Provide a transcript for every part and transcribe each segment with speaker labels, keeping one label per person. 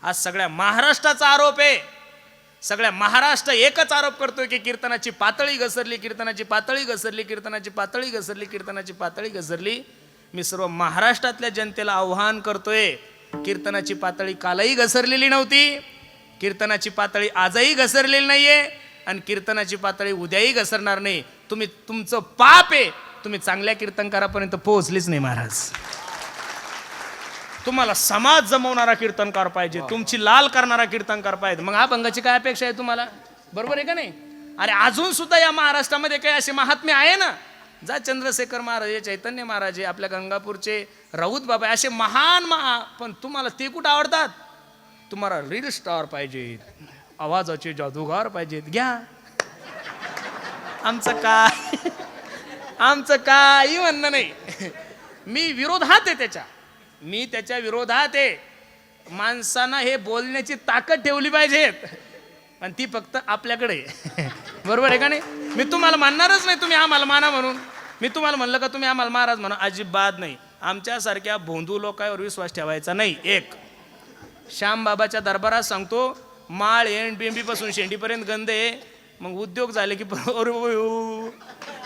Speaker 1: आज सगळ्या महाराष्ट्राचा आरोप आहे, सगळ्या महाराष्ट्र एकच आरोप करतोय की कीर्तनाची पातळी घसरली, कीर्तनाची पातळी घसरली, कीर्तनाची पातळी घसरली, कीर्तनाची पातळी घसरली. मी सर्व महाराष्ट्रातल्या जनतेला आव्हान करतोय, कीर्तनाची पातळी कालही घसरलेली नव्हती, कीर्तनाची पातळी आजही घसरलेली नाहीये आणि कीर्तनाची पातळी उद्याही घसरणार नाही. तुमचं पाप आहे, तुम्ही चांगल्या कीर्तनकारापर्यंत पोहोचलीच नाही महाराज. तुम्हाला समाज जमवणारा कीर्तनकार पाहिजे, तुमची लाल करणारा कीर्तनकार पाहिजे. मग अभंगाची काय अपेक्षा आहे तुम्हाला? बरोबर आहे का नाही? अरे अजून सुद्धा या महाराष्ट्रामध्ये काही असे महात्मे आहे ना, जा चंद्रशेखर महाराज, चैतन्य महाराज, आपल्या गंगापूरचे राऊत बाबा, असे महान पण तुम्हाला ते कुठं आवडतात? तुम्हाला रील स्टार पाहिजे, आवाजाचे जादूगार पाहिजेत. घ्या, आमचं काही म्हणणं नाही. मी विरोधात आहे मी त्याच्या विरोधात आहे. माणसांना हे बोलण्याची ताकद ठेवली पाहिजेत आणि ती फक्त आपल्याकडे. बरोबर आहे का नाही? मी तुम्हाला म्हणणारच नाही तुम्ही आम्हाला माना म्हणून. मी तुम्हाला म्हणलं का तुम्ही आम्हाला महाराज म्हणा, अजिबात नाही. आमच्यासारख्या भोंदू लोकांवर विश्वास ठेवायचा नाही. एक श्यामबाबाच्या दरबारात सांगतो, माळ एंड बेंबीपासून शेंडीपर्यंत गंध आहे. मग उद्योग झाले की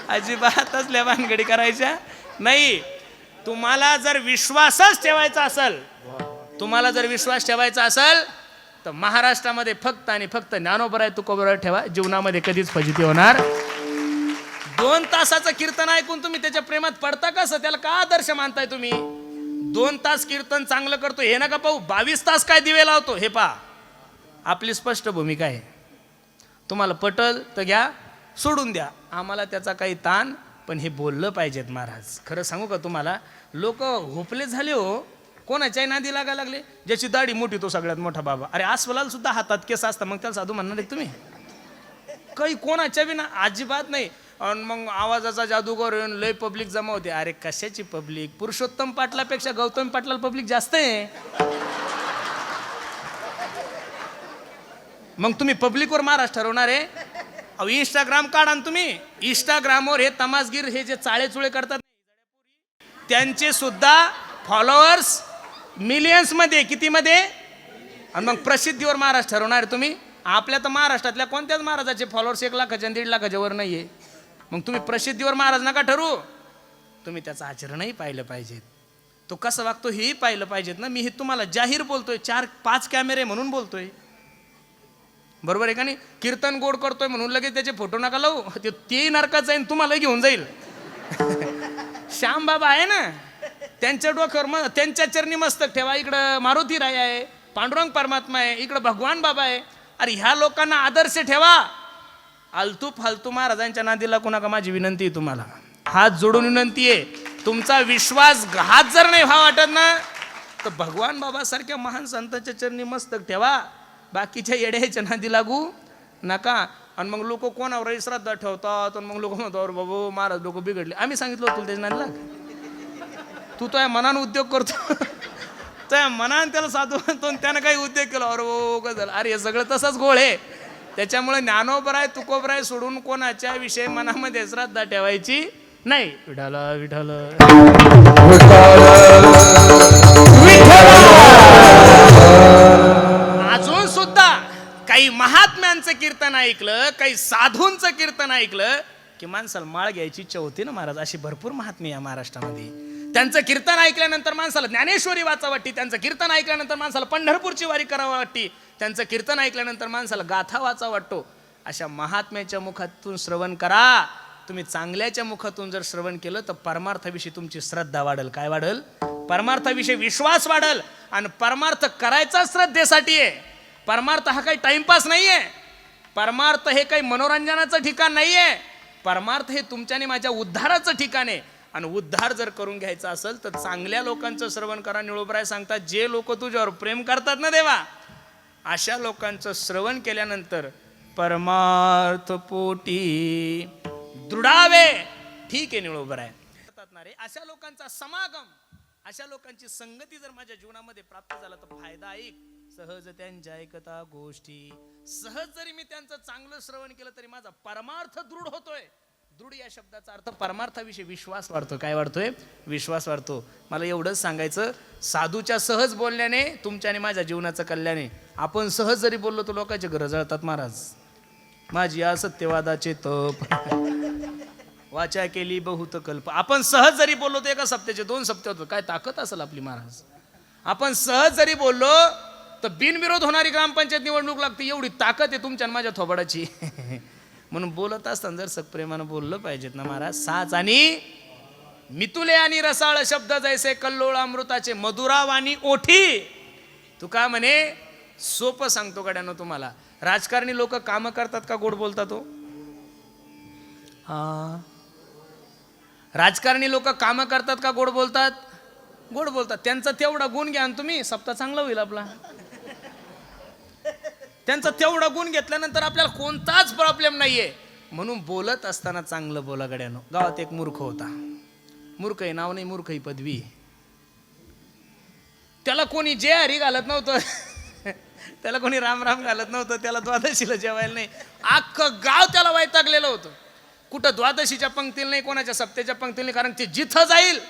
Speaker 1: अजिबातच भानगडी करायच्या नाही. तुम्हाला जर विश्वासच ठेवायचा असेल, तुम्हाला जर विश्वास ठेवायचा असेल तर महाराष्ट्रामध्ये फक्त आणि फक्त ज्ञानोबराय तुकोबराय ठेवा. जीवनामध्ये कधीच फजिती होणार. 2 तासाचं कीर्तन ऐकून तुम्ही त्याच्या प्रेमात पडता कसं? त्याला का आदर्श मानताय तुम्ही? 2 तास कीर्तन चांगलं करतो हे नका पाहू, 22 तास काय दिवे लावतो हे पहा. आपली स्पष्ट भूमिका आहे. तुम्हाला पटल तर घ्या, सोडून द्या, आम्हाला त्याचा काही ताण, पण हे बोललं पाहिजेत महाराज. खरं सांगू का तुम्हाला, लोक होपले झाले हो, कोणाच्याही नादी लागायला लागले. ज्याची दाढी मोठी तो सगळ्यात मोठा बाबा. अरे अस्वलाला सुद्धा हातात केस असतात, मग त्याला साधू म्हणणार आहे तुम्ही? काही कोणाच्या बी ना, अजिबात नाही. आणि मग आवाजाचा जादूगर येऊन लय पब्लिक जमा होते. अरे कशाची पब्लिक? पुरुषोत्तम पाटलापेक्षा गौतम पाटला पब्लिक जास्त आहे. मग तुम्ही पब्लिकवर महाराज ठरवणार आहे? अहो इंस्टाग्राम काढा ना तुम्ही. इंस्टाग्रामवर हे तमासगीर, हे जे चाळेचुळे करतात, त्यांचे सुद्धा फॉलोअर्स मिलियन्स मध्ये, किती मध्ये? आणि मग प्रसिद्धीवर महाराज ठरवणार तुम्ही? आपल्या तर महाराष्ट्रातल्या कोणत्याच महाराजाचे फॉलोअर्स 1 लाखाच्या 1.5 लाखाच्या वर नाहीये. मग तुम्ही प्रसिद्धीवर महाराज नका ठरवू. तुम्ही त्याचं आचरणही पाहिलं पाहिजे, तो कसं वागतो हेही पाहिलं पाहिजेत ना. मी हे तुम्हाला जाहीर बोलतोय, 4-5 कॅमेरे म्हणून बोलतोय. बरोबर आहे का नाही? कीर्तन गोड करतोय म्हणून लगेच त्याचे फोटो नका लावू, ते नरकात जाईल, तुम्हाला घेऊन जाईल. श्याम बाबा आहे ना, त्यांच्या डोक्यावर त्यांच्या चरणी मस्तक ठेवा. इकडं मारुती राय आहे, पांडुरंग परमात्मा आहे, इकडं भगवान बाबा आहे. अरे ह्या लोकांना आदर्श ठेवा. आलतू फालतू महाराजांच्या नादी लागू नका, माझी विनंती आहे तुम्हाला, हात जोडून विनंती आहे. तुमचा विश्वासघात जर नाही व्हा वाटत ना, तर भगवान बाबा सारख्या महान संतांच्या चरणी मस्तक ठेवा. बाकीच्या येड्याच्या नादी लागू नका. आणि मग लोक कोणावर श्रद्धा ठेवतात, आणि मग लोक म्हणतात बाबा महाराज लोक बिघडले. आम्ही सांगितलं तुला त्याच्या नादी लाग. तू त्या मनानं उद्योग करतो, त्या मनानं त्याला साधू म्हणतो, त्यानं काही उद्योग केला, अरे झालं. अरे हे सगळं तसंच गोळ आहे. त्याच्यामुळे ज्ञानोबराय तुकोबराय सोडून कोणाच्या विषयी मनामध्ये श्रद्धा ठेवायची नाही. विठाला विठाला अजून सुद्धा काही महात्म्यांचं कीर्तन ऐकलं, काही साधूंचं कीर्तन ऐकलं की माणसाला माळ घ्यायची इच्छा होती ना महाराज. अशी भरपूर महात्मे या महाराष्ट्रामध्ये. त्यांचं कीर्तन ऐकल्यानंतर माणसाला ज्ञानेश्वरी वाचा वाटते, त्यांचं कीर्तन ऐकल्यानंतर माणसाला पंढरपूरची वारी करावा वाटते, त्यांचं कीर्तन ऐकल्यानंतर माणसाला गाथा वाचा वाटतो. अशा महात्म्याच्या मुखातून श्रवण करा. तुम्ही चांगल्याच्या मुखातून जर श्रवण केलं तर परमार्थाविषयी तुमची श्रद्धा वाढल. काय वाढल? परमार्थाविषयी विश्वास वाढल. आणि परमार्थ करायचा श्रद्धेसाठी आहे. परमार्थ हा काही टाइमपास नाहीये. परमार्थ हे काही मनोरंजनाचं ठिकाण नाहीये. परमार्थ हे तुमच्या आणि माझ्या उद्धाराचं ठिकाण आहे. आणि उद्धार जर करून घ्यायचा असेल तर चांगल्या लोकांचं श्रवण करा. निळोबराय सांगतात, जे लोक तुझ्यावर प्रेम करतात ना देवा, अशा लोकांचं श्रवण केल्यानंतर परमार्थ पोटी दृढावे. ठीक आहे निळोबराय, अशा लोकांचा समागम, अशा लोकांची संगती जर माझ्या जीवनामध्ये प्राप्त झाला तर फायदा ऐक. सहज त्यांच्या ऐकता गोष्टी, सहज जरी मी त्यांचं चांगलं श्रवण केलं तरी माझा परमार्थ दृढ होतोय. दृढ या शब्दाचा अर्थ परमार्थाविषयी विश्वास वाढतो. काय वाढतोय? विश्वास वाढतो. मला एवढंच सांगायचं, साधूच्या सहज बोलण्याने तुमच्या आणि माझ्या जीवनाचं कल्याण आहे. आपण सहज जरी बोललो तर लोकांचे घरं जळतात. महाराज माझी या सत्यवादाचे तप वाचा केली बहुत कल्प. आपण सहज जरी बोललो तर एका सप्त्याचे 2 सप्ते होतो. काय ताकद असेल आपली महाराज. आपण सहज जरी बोललो तर बिनविरोध होणारी ग्रामपंचायत निवडणूक लागते. एवढी ताकद आहे तुमच्या माझ्या थोबाडाची. म्हणून बोलत असताना जर सप्रेमानं बोललं पाहिजेत ना महाराज. साच आणि मितुले आणि रसाळ शब्द जैसे कल्लोळ अमृताचे मधुरावाणी ओठी. तू का म्हणे सोपं सांगतो गड्यानं तुम्हाला. राजकारणी लोक कामं करतात का गोड बोलतात? हो हा, राजकारणी लोक कामं करतात का गोड बोलतात? गोड बोलतात. त्यांचा तेवढा गुण घ्या आणि तुम्ही सप्ताह चांगला होईल आपला. त्यांचा तेवढा गुण घेतल्यानंतर आपल्याला कोणताच प्रॉब्लेम नाहीये. म्हणून बोलत असताना चांगलं बोला गड्यानो. गावात एक मूर्ख होता. मूर्ख आहे नाव नाही, मूर्ख ही पदवी. त्याला कोणी जे हरी घालत नव्हतं, त्याला कोणी राम राम घालत नव्हतं, त्याला द्वादशीला जेवायला नाही. अख्खं गाव त्याला वैतागलेलं होतं. कुठं द्वादशीच्या पंक्तीला नाही, कोणाच्या सप्त्याच्या पंक्तीला नाही. कारण ते जिथं जाईल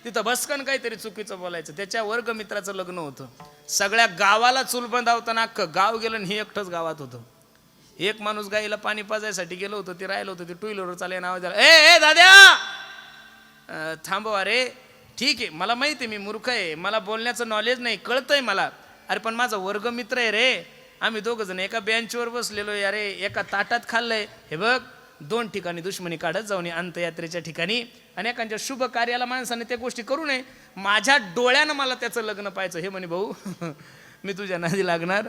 Speaker 1: तिथं बसकन काहीतरी चुकीचं बोलायचं. त्याच्या वर्गमित्राचं लग्न होतं. सगळ्या गावाला चूल बंधावताना अख्खं गाव गेलं आणि हे एकटंच गावात होतं. एक माणूस गाईला पाणी पाजायसाठी गेलो होतं. ते राहिलं होतं. ते टू व्हीलरवर चालले नाव द्याला, ए दाद्या थांबवा रे. ठीक आहे मला माहिती आहे मी मूर्ख आहे, मला बोलण्याचं नॉलेज नाही, कळतंय मला. अरे पण माझा वर्गमित्र आहे रे. आम्ही दोघं जण एका बेंचवर बसलेलो आहे. अरे एका ताटात खाल्लंय. हे बघ 2 ठिकाणी दुश्मनी काढत जाऊन अंतयात्रेच्या ठिकाणी आणि एखाद्या शुभ कार्याला माणसाने त्या गोष्टी करू नये. माझ्या डोळ्यानं मला त्याचं लग्न पाहायचं. हे म्हणे भाऊ मी तुझ्या नादी लागणार.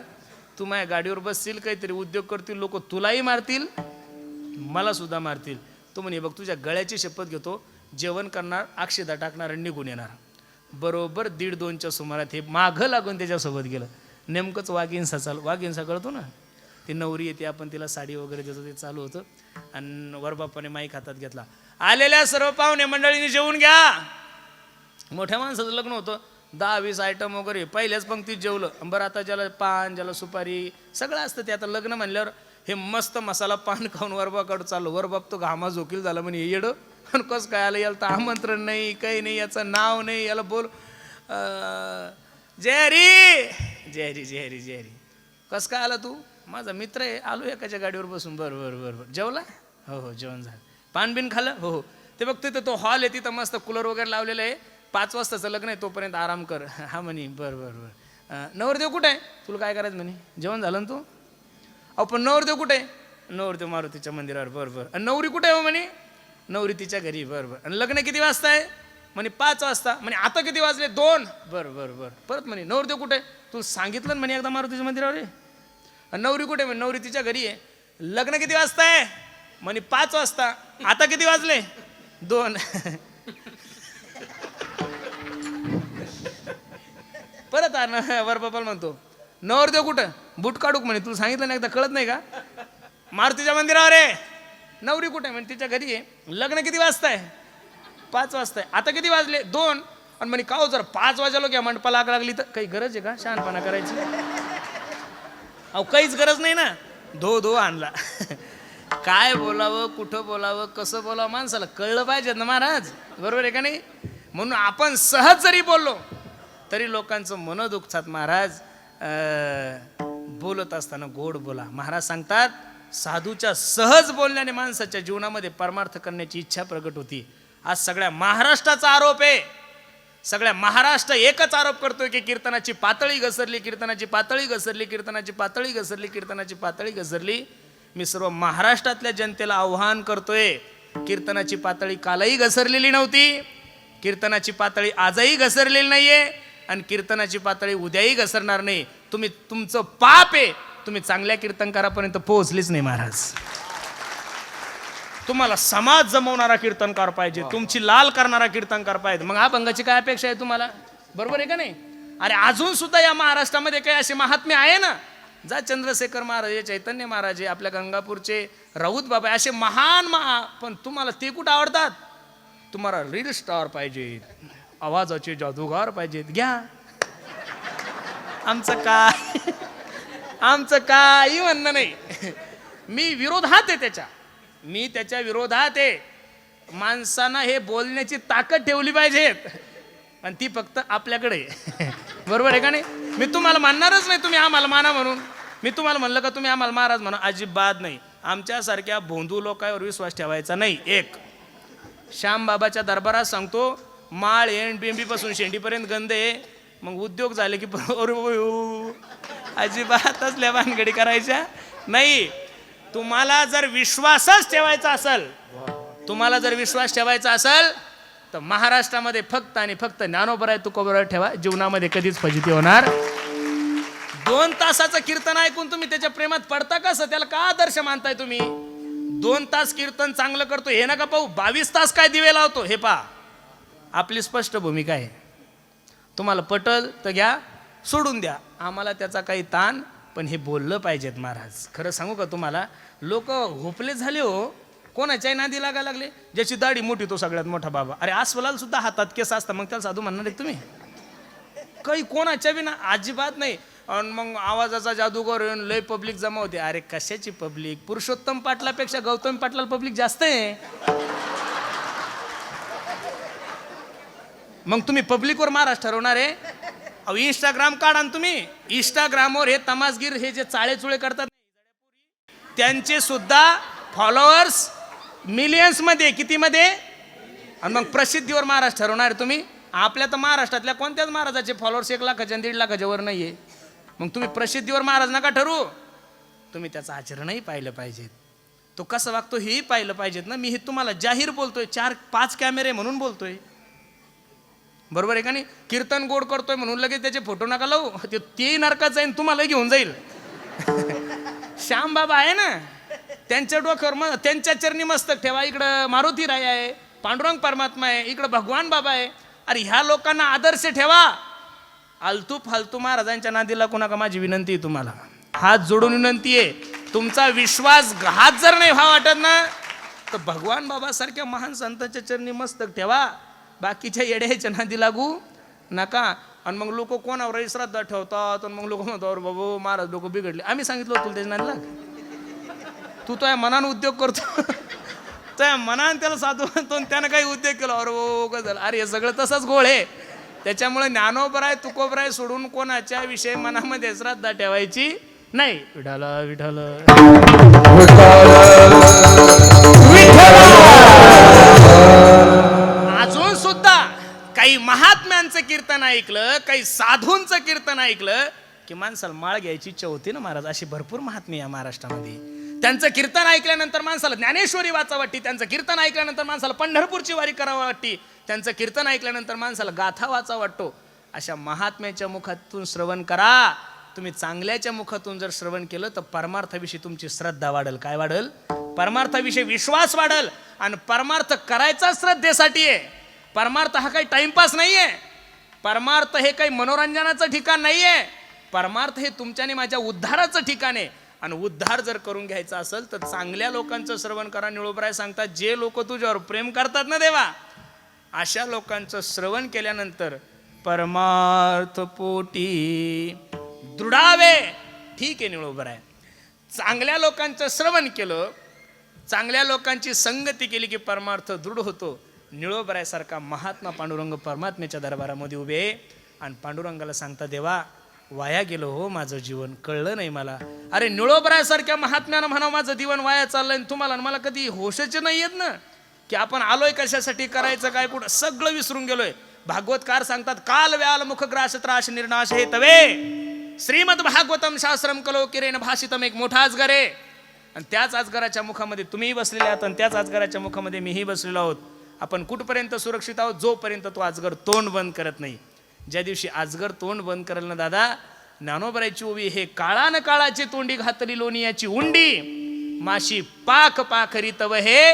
Speaker 1: तू माझ्या गाडीवर बसशील, काहीतरी उद्योग करतील लोक, तुलाही मारतील मला सुद्धा मारतील. तो म्हणे बघ तुझ्या गळ्याची शपथ घेतो, जेवण करणार, अक्षता टाकणार आणि निघून येणार. बरोबर 1:30-2च्या सुमारात हे मागं लागून त्याच्यासोबत गेलं. नेमकंच वाघिंसा चालू. वाघिंसा कळतो ना, ती नवरी येते, आपण तिला साडी वगैरे देतो, ते चालू होतं. आणि वरबापाने माईक हातात घेतला. आलेल्या सर्व पाहुणे मंडळींनी जेवून घ्या. मोठ्या माणसाचं लग्न होतं. 10-20 आयटम वगैरे पहिल्याच पंक्तीत जेवलं. बरं आता ज्याला पान, ज्याला सुपारी सगळं असतं ते. आता लग्न म्हणल्यावर हे मस्त मसाला पान खाऊन वरबाकडं चाललो. वरबाप तो घामा झोकील झाला. म्हणे येडं पण कसं काय आलं, याला तर आमंत्रण नाही, काही नाही, याचं नाव नाही, याला बोल जय हरी जय हरी जय हरी जय हरी. कसं काय आला तू? माझा मित्र आहे, आलो एकाच्या गाडीवर बसून. बरं बरं बरं बरं. जेवला? हो हो जेवण झालं. पान बिन खाल्लं? हो हो. ते बघ तिथं तो हॉल आहे, तिथं मस्त कूलर वगैरे लावलेलं आहे. 5 वाजताचं लग्न आहे, तोपर्यंत आराम कर. हा म्हणे बरं बरं बरं. नवरदेव कुठे आहे? तुला काय करायचं म्हणे? जेवण झालं ना तू? अहो पण नवरदेव कुठे आहे? नवरदेव मारुतीच्या मंदिरावर. बरं बरं. आणि नवरी कुठे आहे हो म्हणे? नवरी तिच्या घरी. बरं बरं. आणि लग्न किती वाजता आहे म्हणे? 5 वाजता. म्हणे आता किती वाजले? 2. बरं बरं बरं. परत म्हणे नवरदेव कुठे आहे? तू सांगितलं ना म्हणे एकदा मारुतीच्या मंदिरावर आहे. आणि नवरी कुठे? म्हणे नवरी तिच्या घरी आहे. लग्न किती वाजता आहे म्हणे? 5 वाजता. आता किती वाजले? 2. परत वरबापाला म्हणतो नवरदेव कुठं? बूट काढूक म्हणे. तुला सांगितलं ना एकदा, कळत नाही का? मारुतीच्या मंदिरावर आहे. नवरी कुठे? म्हणजे तिच्या घरी आहे. लग्न किती वाजता आहे? 5 वाजता आहे. आता किती वाजले? 2. आणि म्हणे का हो जर 5 वाजलो घ्या मंडपाला आग लागली तर काही गरज आहे का शहाणपणा करायची? अहो काहीच गरज नाही ना. धो आणला. काय बोलावं, कुठं बोलावं, कसं बोलावं माणसाला कळलं पाहिजे ना महाराज. बरोबर आहे का नाही? म्हणून आपण सहज जरी बोललो तरी लोकांचं मन दुखतात महाराज. बोलत असताना गोड बोला. महाराज सांगतात साधूच्या सहज बोलण्याने माणसाच्या जीवनामध्ये परमार्थ करण्याची इच्छा प्रगट होती. आज सगळ्या महाराष्ट्राचा आरोप आहे. सगळ्या महाराष्ट्र एकच आरोप करतोय की कीर्तनाची पातळी घसरली, कीर्तनाची पातळी घसरली, कीर्तनाची पातळी घसरली, कीर्तनाची पातळी घसरली. मी सर्व महाराष्ट्रातल्या जनतेला आव्हान करतोय, कीर्तनाची पातळी कालही घसरलेली नव्हती, कीर्तनाची पातळी आजही घसरलेली नाहीये आणि कीर्तनाची पातळी उद्याही घसरणार नाही. तुमचं पाप आहे, तुम्ही चांगल्या कीर्तनकारापर्यंत पोहोचलीच नाही महाराज. तुम्हाला समाज जमवणारा कीर्तनकार पाहिजे, तुमची लाल करणारा कीर्तनकार पाहिजे. मग अभंगाची काय अपेक्षा आहे तुम्हाला? बरोबर आहे का नाही? अरे अजून सुद्धा या महाराष्ट्रामध्ये काही असे महात्मे आहे ना. जा चंद्रशेखर महाराज, चैतन्य महाराज, आपल्या गंगापूरचे राऊत बाबा, असे महान पण तुम्हाला ते कुठं आवडतात? तुम्हाला रील स्टार पाहिजे, आवाजाचे जादूगार पाहिजेत. घ्या. आमचं काही म्हणणं नाही. मी विरोधात आहे त्याच्या. मी त्याच्या विरोधात आहे. माणसानं हे बोलण्याची ताकद ठेवली पाहिजे, पण ती फक्त आपल्याकडे आहे. बरोबर आहे का नाही? मी तुम्हाला म्हणणारच नाही तुम्ही आम्हाला माना म्हणून. मी तुम्हाला म्हणलं का तुम्ही आम्हाला महाराज म्हणा, अजिबात नाही. आमच्यासारख्या भोंदू लोकांवर विश्वास ठेवायचा नाही. एक श्यामबाबाच्या दरबारात सांगतो, माळ एंड बेंबीपासून शेंडीपर्यंत गंध आहे. मग उद्योग झाले की अजिबातच भानगडी करायच्या नाही. तुम्हाला जर विश्वासच ठेवायचा असेल, तुम्हाला जर विश्वास ठेवायचा असेल तर महाराष्ट्रामध्ये फक्त आणि फक्त ज्ञानोबराय तुकोबराय ठेवा. जीवनामध्ये कधीच फजिती होणार. 2 तासाचं कीर्तन ऐकून तुम्ही त्याच्या प्रेमात पडता कसं? त्याला का आदर्श मानताय तुम्ही? 2 तास कीर्तन चांगलं करतो हे नका पाहू, 22 तास काय दिवे लावतो हे पहा. आपली स्पष्ट भूमिका आहे. तुम्हाला पटल तर घ्या, सोडून द्या, आम्हाला त्याचा काही ताण. पण हे बोललं पाहिजेत महाराज. खरं सांगू का तुम्हाला, लोक होपले झाले हो, कोणाच्याही नादी लागायला लागले. ज्याची दाढी मोठी तो सगळ्यात मोठा बाबा. अरे अस्वलाला सुद्धा हातात केस असतात, मग त्याला साधू म्हणणार आहे तुम्ही? काही कोणाच्या बी ना, अजिबात नाही. आणि मग आवाजाचा जादूगर लय पब्लिक जमा होते. अरे कशाची पब्लिक? पुरुषोत्तम पाटलापेक्षा गौतम पाटला पब्लिक जास्त आहे. मग तुम्ही पब्लिकवर महाराज ठरवणार आहे? अहो इंस्टाग्राम काढा ना तुम्ही. इंस्टाग्रामवर हे तमासगीर हे जे चाळे चुळे करतात, त्यांचे सुद्धा फॉलोअर्स मिलियन्स मध्ये, किती मध्ये? आणि मग प्रसिद्धीवर महाराज ठरवणार तुम्ही? आपल्या तर महाराष्ट्रातल्या कोणत्याच महाराजाचे फॉलोअर्स 1 लाखाच्या 1.5 लाखाच्या वर नाहीये. मग तुम्ही प्रसिद्धीवर महाराज नका ठरवू. तुम्ही त्याचं आचरणही पाहिलं पाहिजे, तो कसं वागतो हेही पाहिलं पाहिजेत ना. मी हे तुम्हाला जाहीर बोलतोय, 4-5 कॅमेरे म्हणून बोलतोय. बरोबर आहे का नाही? कीर्तन गोड करतोय म्हणून लगेच त्याचे फोटो नका लावू, तेही नरकात जाईन, तुम्हाला घेऊन जाईल. श्याम बाबा आहे ना, त्यांच्या डोक्यावर त्यांच्या चरणी मस्तक ठेवा. इकडं मारुती राय आहे, पांडुरंग परमात्मा आहे, इकडं भगवान बाबा आहे. अरे ह्या लोकांना आदर्श ठेवा. आलतू फालतू महाराजांच्या नादीला कोणाका माझी विनंती आहे तुम्हाला, हात जोडून विनंती आहे. तुमचा विश्वासघात जर नाही व्हा वाटत ना, तर भगवान बाबा सारख्या महान संतांच्या चरणी मस्तक ठेवा. बाकीच्या येड्याच्या नादी लागू नका. आणि मग लोक कोणावर श्रद्धा ठेवतात, आणि मग लोक म्हणतात बाबू महाराज लोक बिघडले. आम्ही सांगितलं होतं त्याच्या नादी लाग. तू तो मनानं उद्योग करतो, त्या मनानं त्याला साधू म्हणतो, त्यानं काही उद्योग केला, अरे झालं. अरे हे सगळं तसंच गोळ आहे. त्याच्यामुळे ज्ञानोबराय तुकोबराय सोडून कोणाच्या विषयी मनामध्ये श्रद्धा ठेवायची नाही. विठाल विठाल अजून सुद्धा काही महात्म्यांचं कीर्तन ऐकलं, काही साधूंचं कीर्तन ऐकलं की माणसाला माळ घ्यायची इच्छा होती ना महाराज. अशी भरपूर महात्मे या महाराष्ट्रामध्ये. त्यांचं कीर्तन ऐकल्यानंतर माणसाला ज्ञानेश्वरी वाचा वाटते. त्यांचं कीर्तन ऐकल्यानंतर माणसाला पंढरपूरची वारी करावं वाटते. त्यांचं कीर्तन ऐकल्यानंतर माणसाला गाथा वाचा वाटतो. अशा महात्म्याच्या मुखातून श्रवण करा. तुम्ही चांगल्याच्या मुखातून जर श्रवण केलं तर परमार्थाविषयी तुमची श्रद्धा वाढल. काय वाढल? परमार्थाविषयी विश्वास वाढल. आणि परमार्थ करायचा श्रद्धेसाठी आहे. परमार्थ हा काही टाइमपास नाहीये. परमार्थ हे काही मनोरंजनाचं ठिकाण नाहीये. परमार्थ हे तुमच्या आणि माझ्या उद्धाराचं ठिकाण आहे. आणि उद्धार जर करून घ्यायचा असेल तर चांगल्या लोकांचं श्रवण करा. निळोबराय सांगतात, जे लोक तुझ्यावर प्रेम करतात ना देवा, अशा लोकांचं श्रवण केल्यानंतर परमार्थ पोटी दृढावे. ठीक आहे निळोबराय, चांगल्या लोकांचं श्रवण केलं, चांगल्या लोकांची संगती केली की परमार्थ दृढ होतो. निळोबराय सारखा महात्मा पांडुरंग परमात्म्याच्या दरबारामध्ये उभे आणि पांडुरंगाला सांगता, देवा वाया गेलो हो माझं जीवन, कळलं नाही मला. अरे निळोबराय सारख्या महात्म्यानं म्हणा माझं जीवन वाया चाललंय, तुम्हाला मला कधी होशच नाही येत ना की आपण आलोय कशासाठी, करायचं काय, कुठं, सगळं विसरून गेलोय. भागवतकार सांगतात, काल व्याल मुख ग्रास त्रास निर्नाश हे तवे श्रीमद भागवतम शास्त्रम कलो किरेन भाषितम. एक मोठा अजगर आहे आणि त्याच अजगराच्या मुखामध्ये तुम्हीही बसलेले आहात आणि त्याच अजगराच्या मुखामध्ये मीही बसलेलो आहोत. आपण कुठपर्यंत सुरक्षित आहोत? जोपर्यंत तो अजगर तोंड बंद करत नाही. ज्या दिवशी अजगर तोंड बंद करेल ना दादा, ज्ञानोबरायची ओवी, हे काळान काळाची तोंडी घातली लोणियाची उंडी, माशी पाक पाखरी तव हे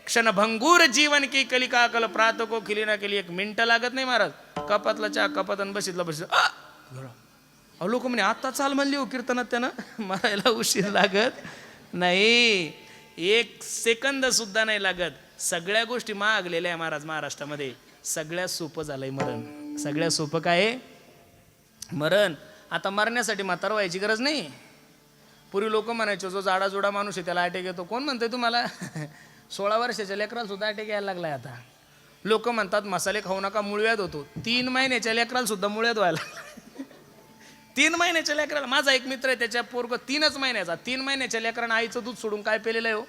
Speaker 1: क्षणभंगूर जीवन की कलिका कल प्रात को खिली ना केली. 1 मिनिट लागत नाही महाराज. कपातला चहा कपात आणि बसितला बसित. अहो लोक म्हणे आता चाल म्हणली हो कीर्तनात, त्यानं मरायला उशीर लागत नाही. 1 सेकंद सुद्धा नाही लागत. सगळ्या गोष्टी मागलेल्या आहे महाराज महाराष्ट्रामध्ये. सगळ्यात सोपं झालंय मरण. सगळ्यात सोपं काय आहे? मरण. आता मरण्यासाठी म्हातार व्हायची गरज नाही. पूर्वी लोक म्हणायचे जो जाडाजुडा माणूस आहे त्याला अटॅक येतो. कोण म्हणतंय तुम्हाला? 16 वर्षाच्या लेकराला सुद्धा अटॅक यायला लागलाय आता. लोक म्हणतात मसाले खाऊ नका मुळव्याध होतो. 3 महिन्याच्या लेकराला सुद्धा मुळव्याध व्हायला 3 महिन्याच्या लेकराला. माझा एक मित्र आहे त्याच्या पोरग 3च महिन्याचा. 3 महिन्याच्या लेकरानं आईचं दूध सोडून काय पेलेलं आहे हो?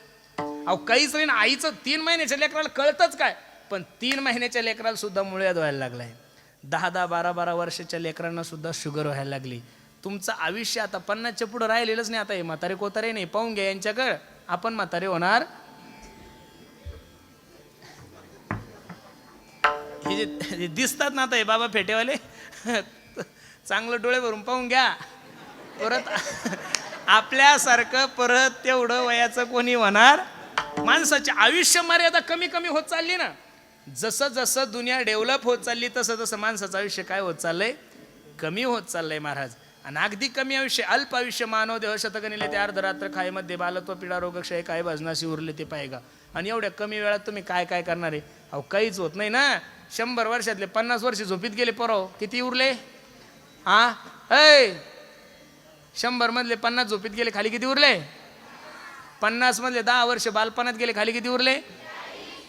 Speaker 1: अहो काहीच नाही ना. आईचं 3 महिन्याच्या लेकराला कळतच काय, पण 3 महिन्याच्या लेकराला सुद्धा मुळव्याध व्हायला लागलाय. 10-10, 12-12 वर्षाच्या लेकरांना सुद्धा शुगर व्हायला लागली. तुमचं आयुष्य आता 50च्या पुढं राहिलेलंच नाही. आता हे म्हातारे कोतारे नाही, पाहून घ्या यांच्याकडं. आपण म्हातारे होणार. हे जे दिसतात ना आता हे बाबा फेटेवाले, चांगलं डोळे भरून पाहून घ्या. परत आपल्यासारखं परत तेवढं वयाचं कोणी होणार. माणसाची आयुष्य मर्यादा कमी कमी होत चालली ना. जसं जसं दुनिया डेव्हलप होत चालली तसं तसं माणसाचं आयुष्य काय होत चाललंय? कमी होत चाललंय महाराज. आणि अगदी कमी आयुष्य, अल्प आयुष्य. मानव देह शतकनिले ते अर्धरात्र खायमध्ये बालत्व पीडा रोगक्षय काय भजनाशी उरले ते पाहिगा. आणि एवढ्या कमी वेळात तुम्ही काय काय करणार आहे? अहो काहीच होत नाही ना. 100 वर्षातले 50 वर्ष झोपीत गेले पोराव, किती उरले? हा ऐ 100 मधले 50 झोपीत गेले, खाली किती उरले? 50 मधले 10 वर्ष बालपणात गेले, खाली किती उरले?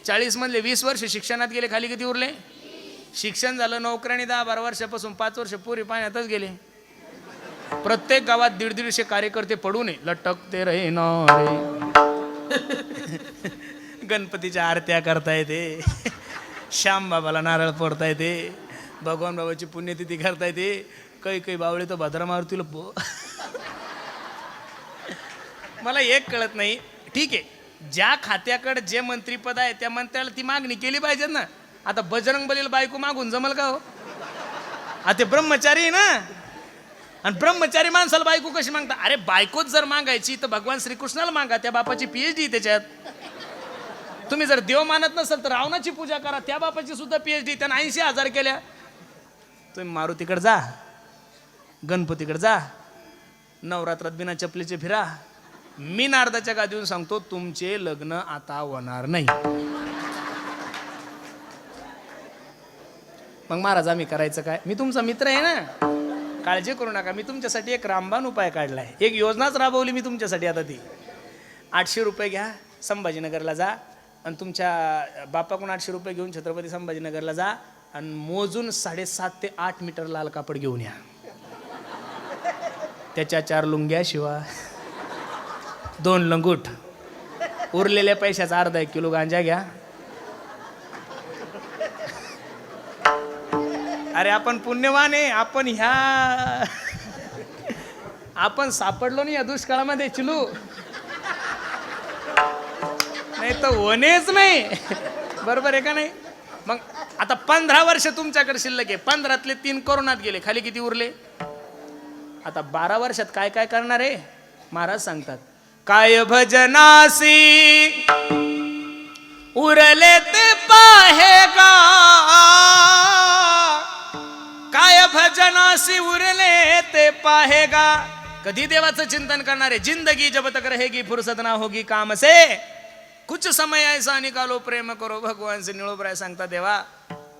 Speaker 1: 40 मधले 20 वर्ष शिक्षणात गेले, खाली किती उरले? शिक्षण झालं, नोकऱ्याने 10-12 वर्षापासून 5 वर्ष पुरी पाण्यातच गेले. प्रत्येक गावात 150-150 कार्यकर्ते पडू नये लटकते रे ना रे. गणपतीच्या आरत्या करता येते, श्याम बाबाला नारळ फोडता येते, भगवान बाबाची पुण्यतिथी करता येते. काही बावळे तर भद्रा मारुतीला मला एक कळत नाही. ठीक आहे, ज्या खात्याकडे जे मंत्रीपद आहे त्या मंत्र्याला ती मागणी केली पाहिजे ना. आता बजरंग बलीला बायको मागून जमल का हो? आता ते ब्रह्मचारी आहे ना. आणि ब्रह्मचारी माणसाला बायको कशी मागता? अरे बायकोच जर मागायची तर भगवान श्रीकृष्णाला मागा, त्या बापाची PhD त्याच्यात. तुम्ही जर देव मानत नसेल तर रावणाची पूजा करा, त्या बापाची सुद्धा PhD. त्यानं 80,000 केल्या. तुम्ही मारुतीकडे जा, गणपतीकडे जा, नवरात्रात बिना चपलीचे फिरा. मी नारदाच्या गादीवरून सांगतो तुमचे लग्न आता होणार नाही. मग महाराज आम्ही करायचं काय? मी तुमचा मित्र आहे ना, काळजी करू नका. मी तुमच्यासाठी एक रामबाण उपाय काढलाय, एक योजनाच राबवली मी तुमच्यासाठी. आता ती 800 रुपये घ्या, संभाजीनगरला जा आणि तुमच्या बापाकडून 800 रुपये घेऊन छत्रपती संभाजीनगरला जा आणि मोजून 7.5 ते 8 मीटर लाल कापड घेऊन या. त्याच्या 4 लुंग्या शिवा, 2 लंगूट, उरलेल्या पैशाचा अर्धा 1 किलो गांजा घ्या. अरे आपण पुण्यवान आहे. आपण सापडलो नाही या दुष्काळामध्ये चिलू, नाही तर होणेच नाही. बरोबर आहे का नाही? मग आता 15 वर्ष तुमच्याकडे शिल्लक आहे. 15तले 3 कोरोनात गेले, खाली किती उरले? आता 12 वर्षात काय काय करणार आहे? महाराज सांगतात, काय भजनासी उरले ते पाहेगा, काय भजनासी उरले ते पाहेगा. कधी देवाचं चिंतन करणार आहे? जिंदगी जब तक रहेगी फुर्सत ना होगी काम से, कुछ समय ऐसा निकालो प्रेम करो भगवान से. निळोबराय सांगता देवा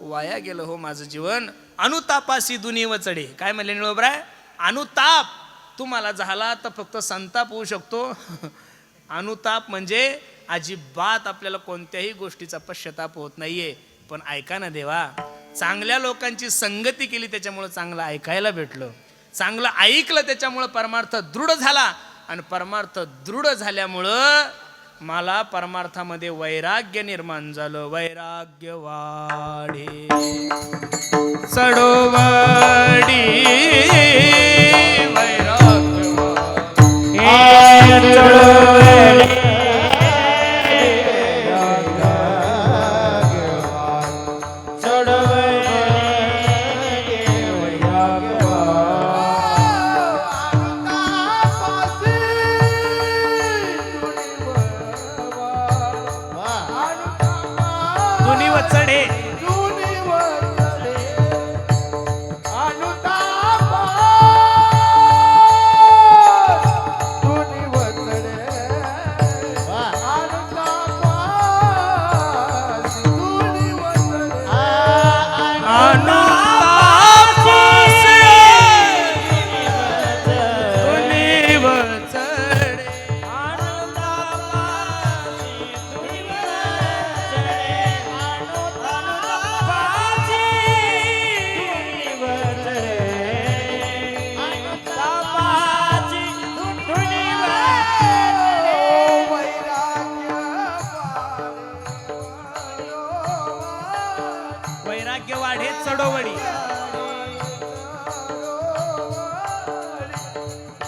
Speaker 1: वाया गेलं हो माझं जीवन, अनुतापासी दुनिव चढे. काय म्हणले निळोबराय? अनुताप तुम्हाला झाला तर फक्त संताप होऊ शकतो. अनुताप म्हणजे अजिबात आपल्याला कोणत्याही गोष्टीचा पश्चाताप होत नाहीये. पण ऐका ना देवा, चांगल्या लोकांची संगती केली त्याच्यामुळे चांगलं ऐकायला भेटलं, चांगलं ऐकलं त्याच्यामुळं परमार्थ दृढ झाला. आणि परमार्थ दृढ झाल्यामुळं मला परमार्थामध्ये वैराग्य निर्माण झालं. वैराग्य वाढे चढोवडी, वैराग्य वाढे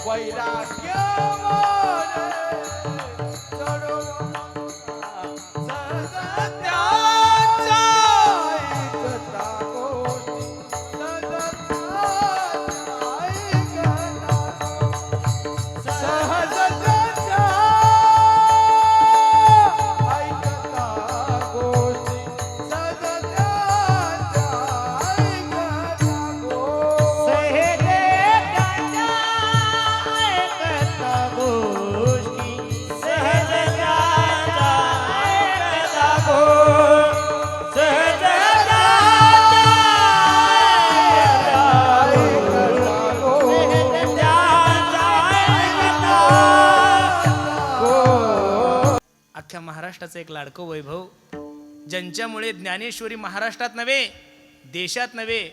Speaker 2: वैराग्य
Speaker 1: अख्ख्या महाराष्ट्राचं एक लाडकं वैभव, ज्यांच्यामुळे ज्ञानेश्वरी महाराष्ट्रात नव्हे देशात नव्हे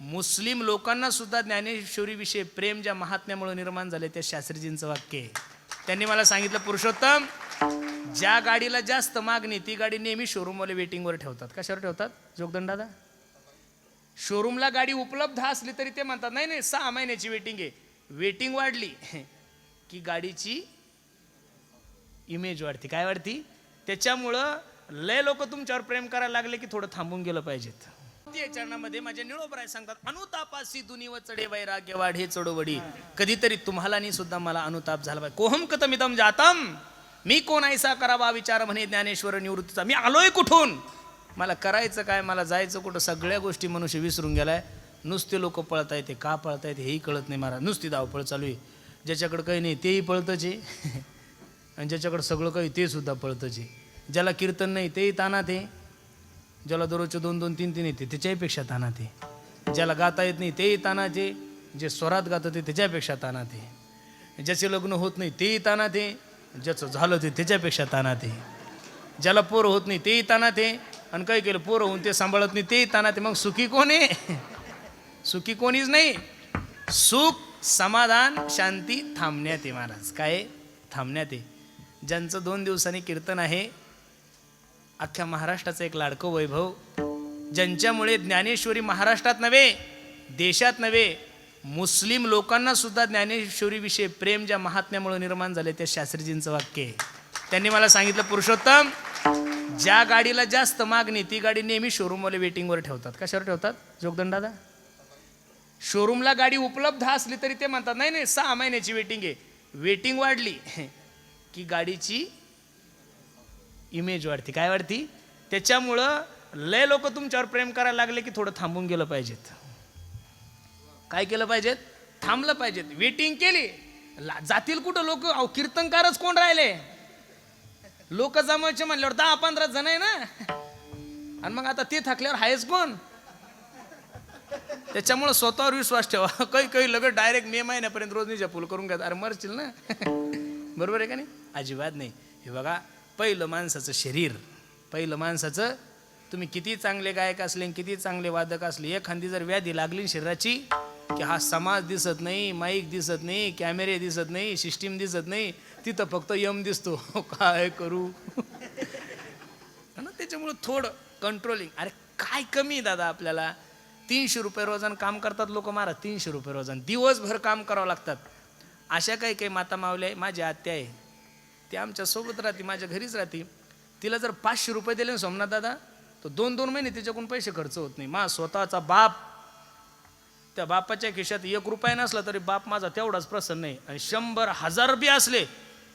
Speaker 1: मुस्लिम लोकांना सुद्धा ज्ञानेश्वरीविषयी प्रेम ज्या महात्म्यामुळे निर्माण झाले त्या शास्त्रीजींचं वाक्य आहे. त्यांनी मला सांगितलं, पुरुषोत्तम, ज्या गाडीला जास्त मागणी ती गाडी नेहमी शोरूमवाले वेटिंगवर ठेवतात. कशावर ठेवतात जोगदंड दादा? शोरूमला गाडी उपलब्ध असली तरी ते म्हणतात नाही नाही 6 महिन्याची वेटिंग आहे. वेटिंग वाढली की गाडीची इमेज वाढते. काय वाढती? त्याच्यामुळं लय लोक तुमच्यावर प्रेम करायला लागले की थोडं थांबून गेलं पाहिजेत. चरणामध्ये माझे निळोबराय सांगतात, अनुतापासी दुनिव चढे वैराग्य वाढे चढवडी. कधीतरी तुम्हाला नी सुद्धा मला अनुताप झाला पाहिजे. कोहम कतमिदम जातम, मी कोण ऐसा करावा विचार म्हणे ज्ञानेश्वर निवृत्तीचा. मी आलोय कुठून, मला करायचं काय, मला जायचं कुठं, सगळ्या गोष्टी मनुष्य विसरून गेलाय. नुसते लोक पळतायत, ते का पळतायत हेही कळत नाही महाराज. नुसती धावपळ चालू आहे. ज्याच्याकडे काही नाही तेही पळतच आहे आणि ज्याच्याकडे सगळं काही ते सुद्धा पळतच आहे. ज्याला कीर्तन नाही तेही तानात आहे, ज्याला दररोजचे 2-2, 3-3 येते त्याच्याहीपेक्षा तानात आहे, ज्याला गाता येत नाही तेही तानात आहे, जे स्वरात गातं ते त्याच्यापेक्षा तानात आहे, ज्याचे लग्न होत नाही तेही तानात आहे, ज्याचं झालं ते त्याच्यापेक्षा तानात आहे, ज्याला पोरं होत नाही तेही तानात आहे, आणि काय केलं पोरं होऊन ते सांभाळत नाही तेही तानात आहे. मग सुखी कोण आहे? सुखी कोणीच नाही. सुख, समाधान, शांती थांबण्यात आहे महाराज. काय थांबण्यात आहे? ज्यांचं 2 दिवसांनी कीर्तन आहे, अख्ख्या महाराष्ट्राचं एक लाडकं वैभव, ज्यांच्यामुळे ज्ञानेश्वरी महाराष्ट्रात नव्हे देशात नव्हे मुस्लिम लोकांना सुद्धा ज्ञानेश्वरीविषयी प्रेम ज्या महात्म्यामुळे निर्माण झाले त्या शास्त्रीजींचं वाक्य आहे. त्यांनी मला सांगितलं, पुरुषोत्तम, ज्या गाडीला जास्त मागणी ती गाडी नेहमी शोरूमवाले वेटिंगवर ठेवतात. कशावर ठेवतात जोगदंड दादा? शोरूमला गाडी उपलब्ध असली तरी ते म्हणतात नाही नाही 6 महिन्याची वेटिंग आहे. वेटिंग वाढली की गाडीची इमेज वाढते. काय वाढती? त्याच्यामुळं लय लोक तुमच्यावर प्रेम करायला लागले की थोडं थांबून गेलं पाहिजेत. काय केलं पाहिजेत? थांबलं पाहिजेत. वेटिंग केली जातील कुठं लोक. अहो कीर्तनकारच कोण राहिले? लोक जमायचे म्हणल्यावर 10-15 जण आहे ना, आणि मग आता ते थकल्यावर आहेच कोण? त्याच्यामुळे स्वतःवर विश्वास ठेवा. काही लगेच डायरेक्ट मे महिन्यापर्यंत रोजनीच्या फुल करून घ्या. अरे मरशील ना. बरोबर आहे का नाही? अजिबात नाही. हे बघा, पहिलं माणसाचं शरीर, पहिलं माणसाचं, तुम्ही किती चांगले गायक असले किती चांगले वादक असले, एखादी जर व्याधी लागली शरीराची की हा समाज दिसत नाही, माईक दिसत नाही, कॅमेरे दिसत नाही, सिस्टीम दिसत नाही, तिथं फक्त यम दिसतो. काय करू ना. त्याच्यामुळं थोडं कंट्रोलिंग. अरे काय कमी दादा आपल्याला? 300 रुपये रोजान काम करतात लोक महाराज. 300 रुपये रोजान दिवसभर काम करावं लागतात. अशा काही माता मावल्या आहे. माझी आत्या आहे, ती आमच्या सोबत राहते, माझ्या घरीच राहते. तिला जर 500 रुपये दिले ना सोमनाथ दादा, तर 2-2 महिने तिच्याकडून पैसे खर्च होत नाही. माझा स्वतःचा बाप, त्या बापाच्या खिशात 1 रुपया नसला तरी बाप माझा तेवढाच प्रसन्न आहे, आणि 100,000 रुपये असले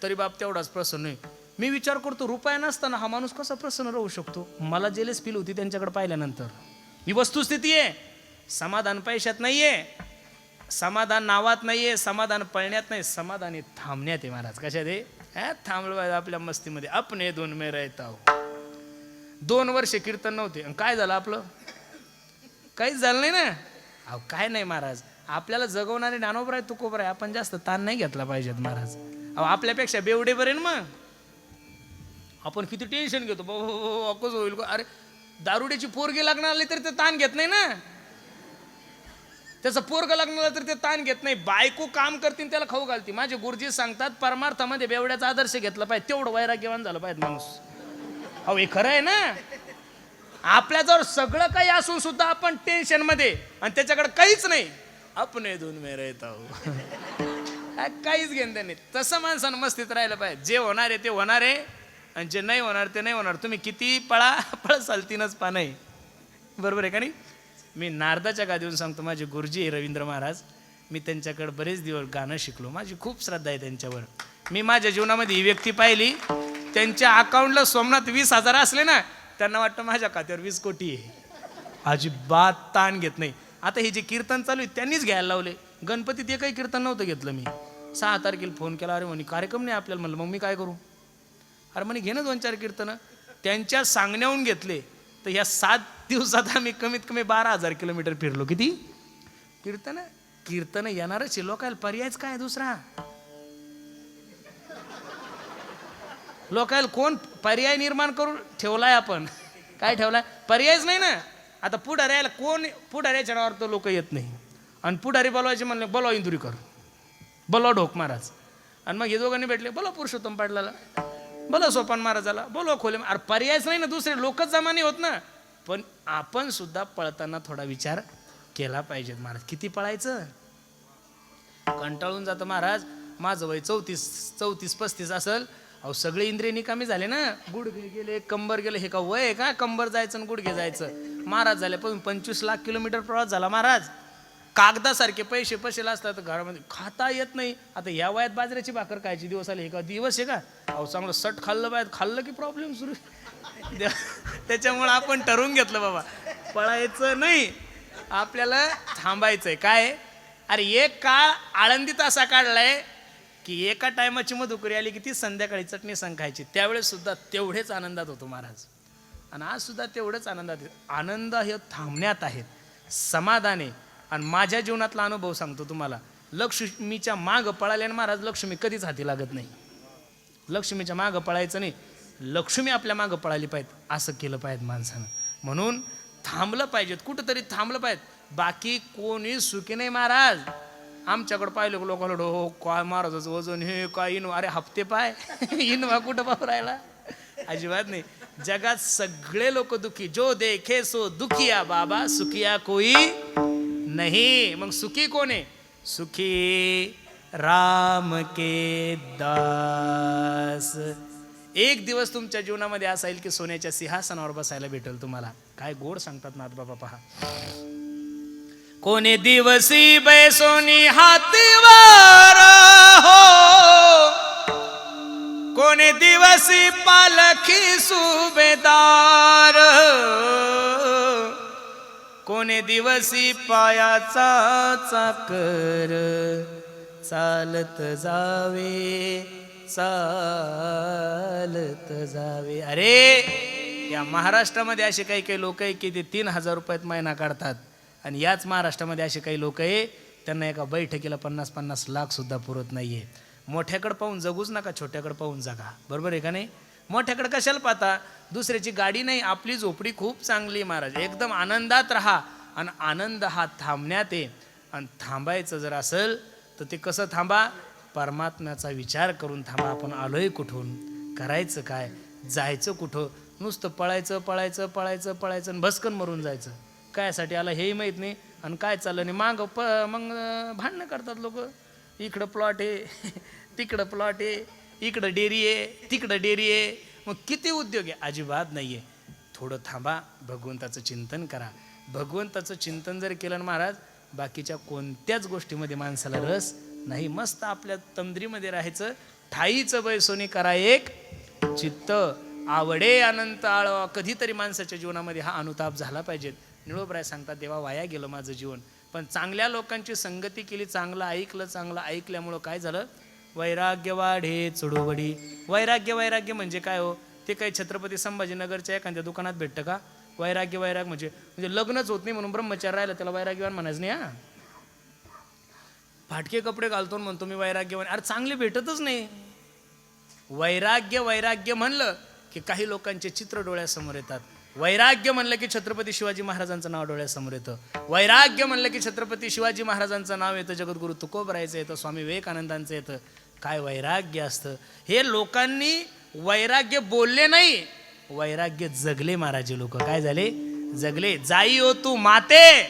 Speaker 1: तरी बाप तेवढाच प्रसन्न आहे. मी विचार करतो, रुपया नसताना हा माणूस कसा प्रसन्न राहू शकतो? मला जेलस फील होती त्यांच्याकडे पाहिल्यानंतर. ही वस्तुस्थिती आहे. समाधान पैशात नाहीये, समाधान नावात नाहीये, समाधान पळण्यात नाही, समाधान हे थांबण्यात आहे महाराज. कशात आहे? थांबलं पाहिजे आपल्या मस्तीमध्ये. अपने दोन में रहता हूं. 2 वर्ष कीर्तन नव्हते, काय झालं आपलं? काहीच झालं नाही ना. अहो काय नाही महाराज, आपल्याला जगवणारे ज्ञानोबराय तुकोबराय, आपण जास्त ताण नाही घेतला पाहिजेत महाराज. अहो आपल्यापेक्षा बेवडे बरे ना. मग आपण किती टेन्शन घेतो, कसं होईल? अरे दारुड्याची पोरगी लागणार आली तर ते ताण घेत नाही ना, त्याचं पोरग लागणार तर ते ताण घेत नाही. बायको काम करतील त्याला खाऊ घालती. माझे गुरुजी सांगतात, परमार्थामध्ये बेवड्याचा आदर्श घेतला पाहिजे, तेवढं वैराग्यवान झालं पाहिजे माणूस. अहो हे खरं आहे ना. आपल्याजवळ सगळं काही असून सुद्धा आपण टेन्शन मध्ये, आणि त्याच्याकडे काहीच नाही. अपने धुन में रहता हूं. काहीच घेणं नाही. तसं माणसानं मस्तीत राहिलं पाहिजे. जे होणार आहे ते होणार आहे आणि जे नाही होणार ते नाही होणार. तुम्ही किती पळसाल 3च पानं आहे. बरोबर आहे का नाही? मी नारदाच्या गादीवरून सांगतो, माझे गुरुजी आहे रवींद्र महाराज. मी त्यांच्याकडे बरेच दिवस गाणं शिकलो. माझी खूप श्रद्धा आहे त्यांच्यावर. मी माझ्या जीवनामध्ये ही व्यक्ती पाहिली, त्यांच्या अकाउंटला सोमनाथ 20,000 असले ना, त्यांना वाटतं माझ्या खात्यावर 20 कोटी आहे. अजिबात ताण घेत नाही. आता हे जे कीर्तन चालू आहे त्यांनीच घ्यायला लावले. गणपतीत एकही कीर्तन नव्हतं घेतलं मी. 6 तारखेला फोन केला, अरे म्हणे कार्यक्रम नाही आपल्याला. म्हणलं मग मी काय करू? अरे म्हणे घे ना 2-4 कीर्तनं. त्यांच्या सांगण्याहून घेतले. तर ह्या 7 दिवसात आम्ही कमीत कमी 12,000 किलोमीटर फिरलो. किती कीर्तन येणारच आहे. लोकायला पर्यायच काय दुसरा? लोकायला कोण पर्याय निर्माण करून ठेवलाय? आपण काय ठेवलाय? पर्यायच नाही ना. आता पुढाऱ्याला कोण, पुढाऱ्याच्या नावावर तर लोक येत नाही. आणि पुढारी बोलवायचे म्हणले, बोलवा इंदुरीकर, बोलवा ढोक महाराज. आणि मग हे दोघांनी भेटले, बोलवा पुरुषोत्तम पाटलाला, बोलवा सोपान महाराजाला, बोलवा खोले. अरे पर्यायच नाही ना, दुसरे लोकच जमा नाही होत ना. पण आपण सुद्धा पळताना थोडा विचार केला पाहिजे. महाराज किती पळायचं? कंटाळून जातं महाराज. माझं वय 34-35 असेल. अहो सगळे इंद्रिय निकामी झाले ना. गुडघे गेले, कंबर गेले. हे का वय आहे का कंबर जायचं आणि गुडघे जायचं? महाराज झाल्यापासून 25 लाख किलोमीटर प्रवास झाला महाराज. कागदासारखे पैसे असतात घरामध्ये, खाता येत नाही. आता या वयात बाजऱ्याची भाकर खायची दिवस आले? हे का दिवस आहे का? अहो चांगलं सट खाल्लं पाहिजे. खाल्लं की प्रॉब्लेम सुरू. त्याच्यामुळे आपण ठरवून घेतलं बाबा पळायचं नाही, आपल्याला थांबायचंय. काय अरे एक काळ आळंदीत असा काढलाय की एका टायमाची मधुकरी आली की ती संध्याकाळी चटणी संग खायची. त्यावेळेस सुद्धा तेवढेच आनंदात होतो महाराज. आणि आज सुद्धा तेवढंच आनंदात आहे. आनंद हे थांबण्यात आहेत, समाधान आहे. आणि माझ्या जीवनातला अनुभव सांगतो तुम्हाला. लक्ष्मीच्या मागं पळाल्याने महाराज लक्ष्मी कधीच हाती लागत नाही. लक्ष्मीच्या मागं पळायचं नाही, लक्ष्मी आपल्या मागं पळाली पाहिजे. असं केलं पाहिजे माणसानं. म्हणून थांबलं पाहिजेत, कुठंतरी थांबलं पाहिजे. बाकी कोणी सुखी नाही महाराज. आमच्याकडं पाहिलं लोकांना, हो काय महाराजाचं वजन, हे काय इनवा. अरे हप्ते पाय इनवा कुठं पाहू राहिला? अजिबात नाही. जगात सगळे लोक दुखी. जो देखे सो दुखिया बाबा, सुखिया कोई नहीं. मग सुखी कोण आहे? सुखी राम के दास. एक दिवस तुमच्या जीवनामध्ये असा येईल की सोन्याच्या सिंहासनावर बसायला भेटेल तुम्हाला. काय गोड सांगतात नाथ बाबा पहा. कोणे दिवसी बैसोनी हातीवर हो, कोणे दिवसी पालखी सुभेदार, कोणे दिवसी पायाचा चाकर, चालत जावे चालत जावे. अरे या महाराष्ट्रामध्ये असे काही लोक आहे की ते 3,000 रुपयात महिना काढतात. आणि याच महाराष्ट्रामध्ये असे काही लोक आहे त्यांना एका बैठकीला 50-50 लाख सुद्धा पुरत नाहीये. मोठ्याकडे पाहून जगूच नका, छोट्याकडे पाहून जगा. बरोबर आहे का नाही? मोठ्याकडे कशाला पाहता? दुसऱ्याची गाडी नाही, आपली झोपडी खूप चांगली महाराज. एकदम आनंदात राहा. आणि आनंद हा थांबण्यात आहे. आणि थांबायचं जर असेल तर ते कसं थांबा? परमात्म्याचा विचार करून थांबा. आपण आलोय कुठून, करायचं काय, जायचं कुठं? नुसतं पळायचं पळायचं पळायचं पळायचं आणि भस्कन मरून जायचं. कायसाठी आला हेही माहीत नाही आणि काय चाललं नाही. मग भांडणं करतात लोक. इकडं प्लॉट आहे, तिकडं प्लॉट आहे, इकडं डेअरी आहे, तिकडं डेअरी आहे. मग किती उद्योग आहे? अजिबात नाही आहे. थोडं थांबा, भगवंताचं चिंतन करा. भगवंताचं चिंतन जर केलं ना महाराज, बाकीच्या कोणत्याच गोष्टीमध्ये माणसाला रस नाही. मस्त आपल्या तंद्रीमध्ये राहायचं. ठाईचं बैसोनी करा एक चित्त, आवडे अनंत आळवा. कधीतरी माणसाच्या जीवनामध्ये हा अनुताप झाला पाहिजे. निळोबराय सांगतात, देवा वाया गेलं माझं जीवन. पण चांगल्या लोकांची संगती केली, चांगलं ऐकलं, चांगलं ऐकल्यामुळं काय झालं? वैराग्य वाढे चढूवडी. वैराग्य म्हणजे काय हो? ते काही छत्रपती संभाजीनगरच्या एखाद्या दुकानात भेटतं का? वैराग्य म्हणजे लग्नच होत नाही म्हणून ब्रह्मचार्य राहिलं त्याला वैराग्यवान म्हणायचं नाही. हा फाटके कपडे घालतो म्हणतो मी वैराग्यवान. अरे चांगले भेटतच नाही. वैराग्य म्हणलं की काही लोकांचे चित्र डोळ्यासमोर येतात. वैराग्य म्हणलं की छत्रपती शिवाजी महाराजांचं नाव डोळ्यासमोर येतं. वैराग्य म्हणलं की छत्रपती शिवाजी महाराजांचं नाव येतं, जगद्गुरु तुकोबरायचं येतं, स्वामी विवेकानंदांचं येतं. काय वैराग्य असतं हे? लोकांनी वैराग्य बोलले नाही, वैराग्य जगले महाराज. लोक काय झाले? जगले. जाई हो तू माते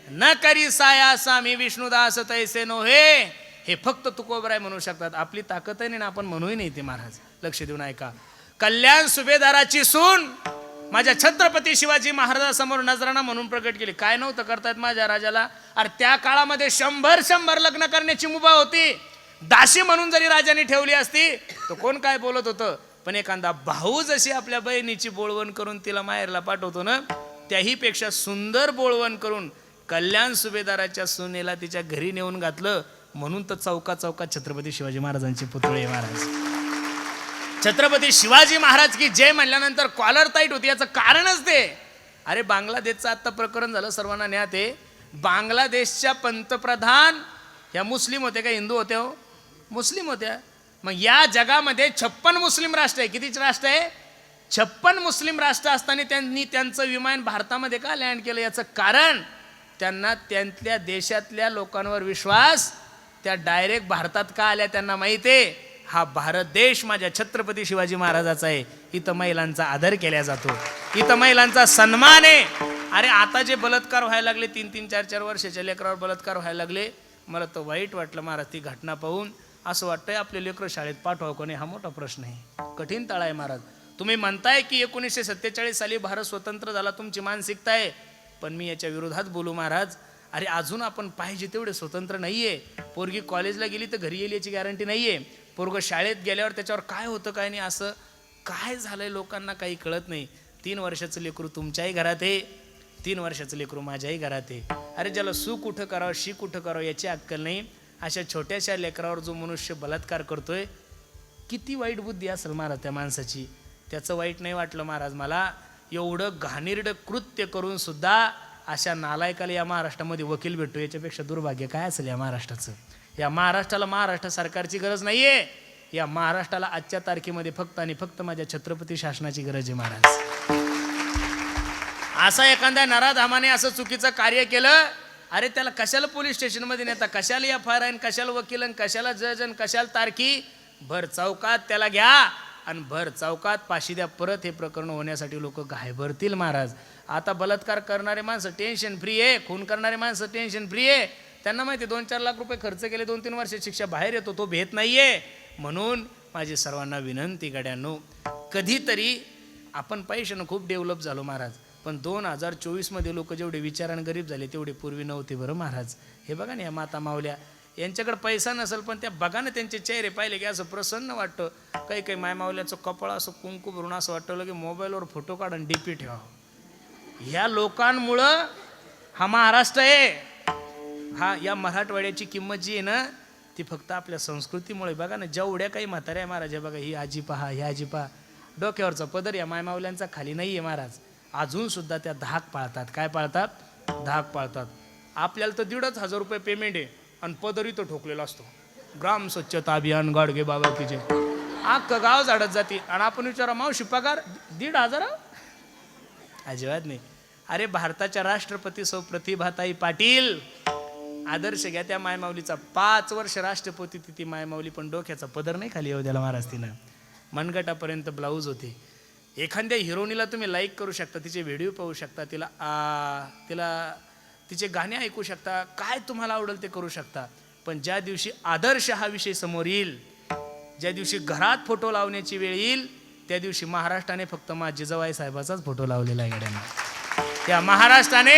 Speaker 1: न करी साया, स्वामी विष्णुदास तैसे नोहे. हे फक्त तुकोबराय म्हणू शकतात. आपली ताकद आहे ना, आपण म्हणूही नाही ते महाराज. लक्ष देऊन ऐका. कल्याण सुभेदाराची सून माझ्या छत्रपती शिवाजी महाराजांसमोर नजराणा म्हणून प्रकट केली. काय नव्हतं करतायत माझ्या राजाला? अरे त्या काळामध्ये 100 लग्न करण्याची मुभा होती. दासी म्हणून जरी राजाने ठेवली असती तर कोण काय बोलत होतं. पण एखादा भाऊ जशी आपल्या बहिणीची बोळवण करून तिला माहेरला पाठवतो ना, त्याही पेक्षा सुंदर बोळवण करून कल्याण सुभेदाराच्या सुनेला तिच्या घरी नेऊन घातलं. म्हणून तर चौका चौकात छत्रपती शिवाजी महाराजांचे पुतळे महाराज. छत्रपती शिवाजी महाराज की जय म्हणल्यानंतर कॉलर टाईट होती. याचं कारणच ते, अरे बांगलादेशचं आता प्रकरण झालं, सर्वांना ज्ञात आहे. बांगलादेशच्या पंतप्रधान ह्या मुस्लिम होते का हिंदू होते? हो, मुस्लिम होत्या. मग या जगामध्ये 56 मुस्लिम राष्ट्र आहे. कितीच राष्ट्र आहे? 56 मुस्लिम राष्ट्र असताना त्यांनी त्यांचं विमान भारतामध्ये का लँड केलं? याचं कारण त्यांना त्यांच्या देशातल्या लोकांवर विश्वास, त्या डायरेक्ट भारतात का आल्या त्यांना माहिती आहे. हा भारत देश माझ्या छत्रपती शिवाजी महाराजाचा आहे. इथं महिलांचा आदर केला जातो, इथं महिलांचा सन्मान आहे. अरे आता जे बलात्कार व्हायला लागले, 3-3, 4-4 वर्षाच्या लेकरावर बलात्कार व्हायला लागले, मला तर वाईट वाटलं महाराज ती घटना पाहून. असं वाटतंय आपले लेकरं शाळेत पाठवावं कोणी, हा मोठा प्रश्न आहे. कठीण तळा आहे महाराज. तुम्ही म्हणताय की 1947 साली भारत स्वतंत्र झाला, तुमची मानसिकता आहे. पण मी याच्या विरोधात बोलू महाराज. अरे अजून आपण पाहिजे तेवढे स्वतंत्र नाहीये. पोरगी कॉलेजला गेली तर घरी येईल याची गॅरंटी नाहीये. पोरगं शाळेत गेल्यावर त्याच्यावर काय होतं काय नाही, असं काय झालंय लोकांना काही कळत नाही. 3 वर्षाचं लेकरू तुमच्याही घरात आहे, 3 वर्षाचं लेकरू माझ्याही घरात आहे. अरे ज्याला सू कुठं करावं, शी कुठं करावं याची अक्कल नाही. अशा छोट्याशा लेकरावर जो मनुष्य बलात्कार करतोय, किती वाईट बुद्धी असेल महाराज त्या माणसाची. त्याचं वाईट नाही वाटलं महाराज मला. एवढं घाणेरडं कृत्य करून सुद्धा अशा नालायकाला या महाराष्ट्रामध्ये वकील भेटतो, याच्यापेक्षा दुर्भाग्य काय असेल या महाराष्ट्राचं. या महाराष्ट्राला महाराष्ट्र सरकारची गरज नाहीये. या महाराष्ट्राला आजच्या तारखेमध्ये फक्त आणि फक्त माझ्या छत्रपती शासनाची गरज आहे महाराज. असा एखाद्या नराधामाने असं चुकीचं कार्य केलं, अरे त्याला कशाला पोलीस स्टेशनमध्ये नेता, कशाला FIR, कशाला वकील, कशाला जज, कशाला तारखी. भर चौकात त्याला घ्या आणि भर चौकात फाशी द्या. परत हे प्रकरण होण्यासाठी लोक घाबरतील महाराज. आता बलात्कार करणारे माणसं टेन्शन फ्री आहे, खून करणारे माणसं टेन्शन फ्री आहे. त्यांना माहिती 2-4 लाख रुपये खर्च केले, 2-3 वर्षाची शिक्षा, बाहेर येतो, तो भेट नाहीये. म्हणून माझी सर्वांना विनंती गड्यांनो, कधीतरी आपण पैशानं खूप डेव्हलप झालो महाराज, पण 2024 मध्ये लोक जेवढे विचाराने गरीब झाले तेवढे पूर्वी नव्हते बरं महाराज. हे बघा ना, या माता मावल्या यांच्याकडे पैसा नसेल पण त्या बघा ना त्यांचे चेहरे पाहिले की असं प्रसन्न वाटतं. काही काही मायमावल्याचं कपाळ असं कुंकू भरून असं वाटतं की मोबाईलवर फोटो काढून DP ठेवावं. ह्या लोकांमुळं हा महाराष्ट्र आहे. हा या मराठवाड्याची किंमत जी आहे ना, ती फक्त आपल्या संस्कृतीमुळे. बघा ना, जेवढ्या काही म्हाताऱ्या आहे महाराज, बघा ही आजी पहा, ही आजी पहा, डोक्यावरचा पदर या मायमावल्यांचा खाली नाही आहे महाराज. अजून सुद्धा त्या धाक पाळतात. काय पाळतात? धाक पाळतात. आपल्याला तर 1,500 रुपये पेमेंट आहे आणि पदर इथं ठोकलेला असतो. ग्राम स्वच्छता अभियान गाडगे बाबा तिचे अख्खं गाव झाडत जाते आणि आपण विचारा मावशी पगार 1,500? अजिबात नाही. अरे भारताच्या राष्ट्रपती सौ प्रतिभाताई पाटील, आदर्श घ्या त्या मायमाऊलीचा. 5 वर्ष राष्ट्रपती ती मायमाऊली, पण डोक्याचा पदर नाही खाली येऊ द्याला महाराज. तिनं मनगटापर्यंत ब्लाऊज होते. एखाद्या हिरोनीला तुम्ही लाईक करू शकता, तिचे व्हिडिओ पाहू शकता, तिला तिचे गाणे ऐकू शकता, काय तुम्हाला आवडेल ते करू शकता. पण ज्या दिवशी आदर्श हा विषय समोर येईल, ज्या दिवशी घरात फोटो लावण्याची वेळ येईल, त्या दिवशी महाराष्ट्राने फक्त जिजाबाई साहेबाचाच फोटो लावलेला आहे गड्यांना. या महाराष्ट्राने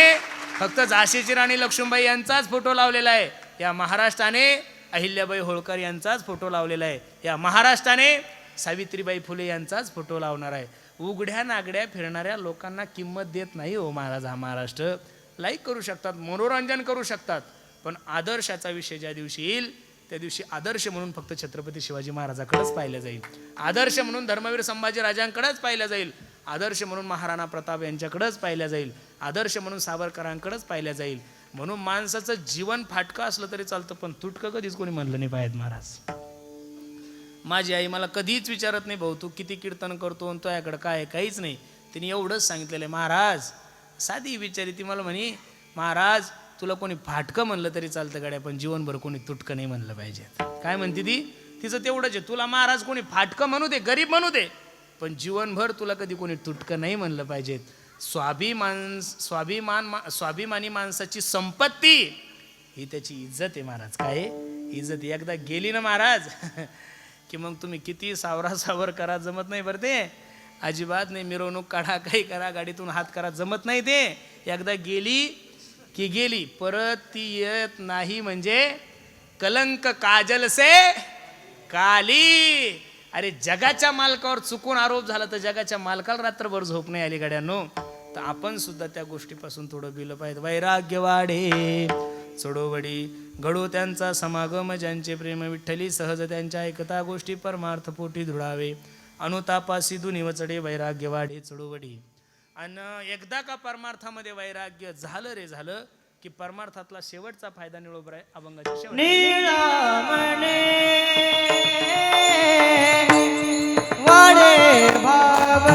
Speaker 1: फक्त झाशीची राणी लक्ष्मीबाई यांचाच फोटो लावलेला आहे. या महाराष्ट्राने अहिल्याबाई होळकर यांचाच फोटो लावलेला आहे. या महाराष्ट्राने सावित्रीबाई फुले यांचाच फोटो लावणार आहे. उघड्या नागड्या फिरणाऱ्या लोकांना किंमत देत नाही हो महाराज हा महाराष्ट्र. लाईक करू शकतात, मनोरंजन करू शकतात, पण आदर्शाचा विषय ज्या दिवशी येईल त्या दिवशी आदर्श म्हणून फक्त छत्रपती शिवाजी महाराजाकडेच पाहिलं जाईल. आदर्श म्हणून धर्मवीर संभाजी राजांकडेच पाहिलं जाईल. आदर्श म्हणून महाराणा प्रताप यांच्याकडेच पाहिलं जाईल. आदर्श म्हणून सावरकरांकडेच पाहिलं जाईल. म्हणून माणसाचं जीवन फाटकं असलं तरी चालतं, पण तुटकं कधीच कोणी म्हणलं नाही पाहिजे महाराज. माझी आई मला कधीच विचारत नाही, भाऊ तू किती कीर्तन करतो आणि तो याकडं काय, काहीच नाही. तिने एवढंच सांगितलेलं आहे महाराज. साधी विचारी ती मला म्हणे, महाराज तुला कोणी फाटकं म्हणलं तरी चालतं गाड्या, पण जीवनभर कोणी तुटकं नाही म्हणलं पाहिजे. काय म्हणते ती? तिचं तेवढंच आहे, तुला महाराज कोणी फाटकं म्हणू दे, गरीब म्हणू दे, पण जीवनभर तुला कधी कोणी तुटकं नाही म्हणलं पाहिजे. स्वाभिमानी माणसाची संपत्ती ही त्याची इज्जत आहे महाराज. काय इज्जत एकदा गेली ना महाराज की मग तुम्ही किती सावर करा जमत नाही बरं ते, अजिबात नाही. मिरवणूक काढा, काही करा, गाडीतून हात करा, जमत नाही ते. एकदा गेली की गेली, परत ती येत नाही. म्हणजे कलंक काजल से काली. अरे जगाच्या मालकावर चुकून आरोप झाला तर जगाच्या मालकाला रात्रभर झोप नाही आली गाड्यांनो. तर आपण सुद्धा त्या गोष्टीपासून थोडं भिलं पाहिजे. वैराग्य वाढे चढोवडी घडो त्यांचा समागम, ज्यांचे प्रेम विठ्ठली सहज त्यांच्या ऐकता गोष्टी परमार्थ पोटी धुळावे. अनुतापासी दुनी वचडे वैराग्य वाढे चढोवडी. आणि एकदा का परमार्थामध्ये वैराग्य झालं रे झालं की परमार्थातला शेवटचा फायदा निळोबर आहे. अभंगाच्या शेवट
Speaker 2: वाडे भाव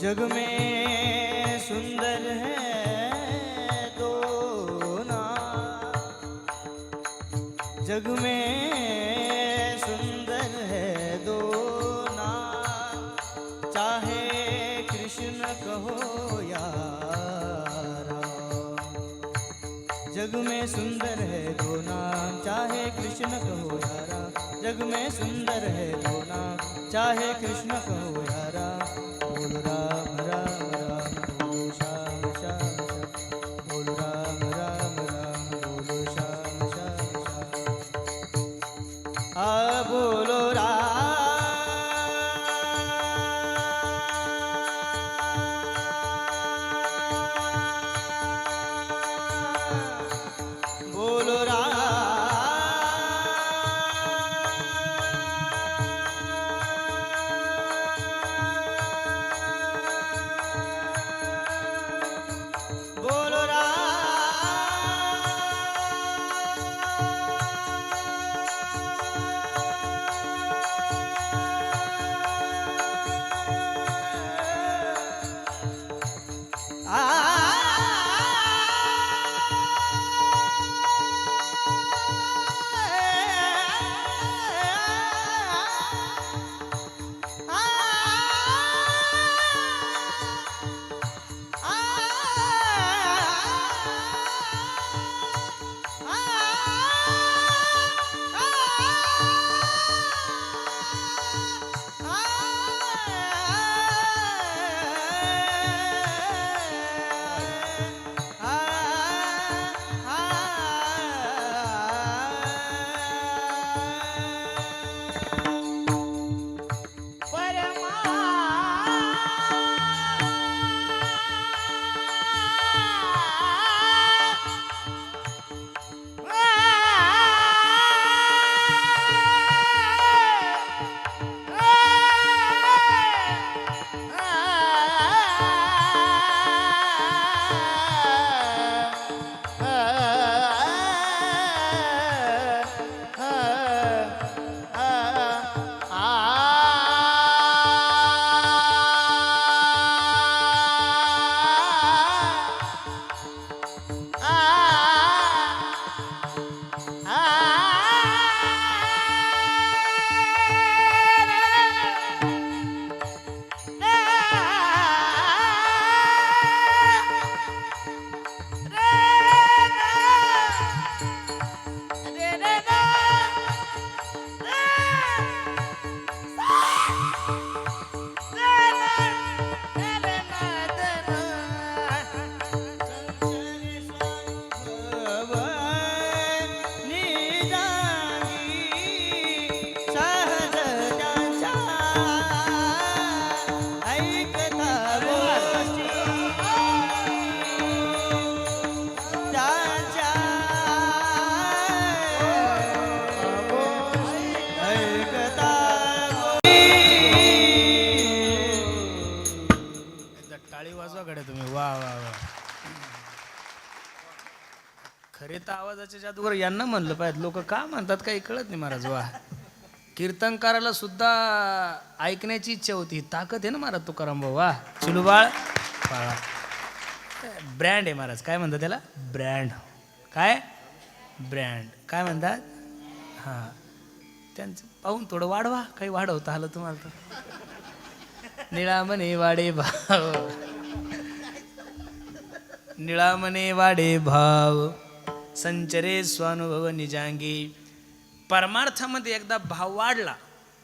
Speaker 2: जग में सुंदर है दो नाम, जग में सुंदर है दो नाम, चाहे कृष्ण कहो या राम। जग में सुंदर है दो नाम, चाहे कृष्ण कहो या राम। जग में सुंदर है दो नाम, चाहे कृष्ण कहो या राम। बोलो राम राम राम, बोलो श्याम श्याम श्याम। बोलो राम राम राम, बोलो श्याम श्याम श्याम। आ बोलो बोलो
Speaker 1: आवाजाचे जादूगर यांना म्हणलं पाहिजे, लोक का म्हणतात काही कळत नाही महाराज. वा, कीर्तनकाराला सुद्धा ऐकण्याची इच्छा होती, ताकद आहे ना महाराज तुकाराम भाऊ. वा, चिलूबाळ ब्रँड आहे महाराज. काय म्हणतात त्याला? ब्रँड. काय ब्रँड काय म्हणतात? हां, त्यांचं पाहून थोडं वाढवा, काही वाढवता आलं तुम्हाला तर. निळामने वाडे भाव, निळामने वाडे भाव, संचरे स्वानुभव निजांगी. परमार्थामध्ये एकदा भाव वाढला,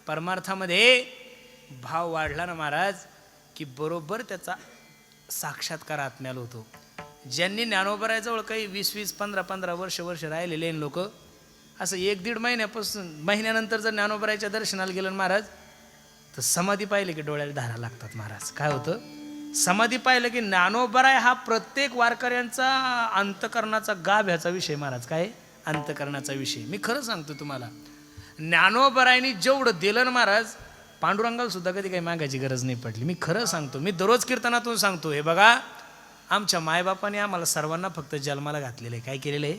Speaker 1: परमार्थामध्ये भाव वाढला ना महाराज, की बरोबर त्याचा साक्षात्कार आत्म्याला होतो. ज्यांनी ज्ञानोबराजवळ काही 20-20, 15-15 वर्ष राहिलेले लोक, असं 1-1.5 महिन्यानंतर जर ज्ञानोबराच्या दर्शनाला गेलं महाराज, तर समाधी पाहिले की डोळ्याला धारा लागतात महाराज. काय होतं? समाधी पाहिलं की ज्ञानोबराय हा प्रत्येक वारकऱ्यांचा अंतकरणाचा गाभ्याचा विषय महाराज. काय? अंतकरणाचा विषय. मी खरं सांगतो तुम्हाला, ज्ञानोबरायनी जेवढं दिलं ना महाराज, पांडुरंगाला सुद्धा कधी काही मागायची गरज नाही पडली. मी खरं सांगतो, मी दररोज कीर्तनातून सांगतो, हे बघा, आमच्या मायबापाने आम्हाला सर्वांना फक्त जन्माला घातलेलं आहे. काय केलेलं आहे?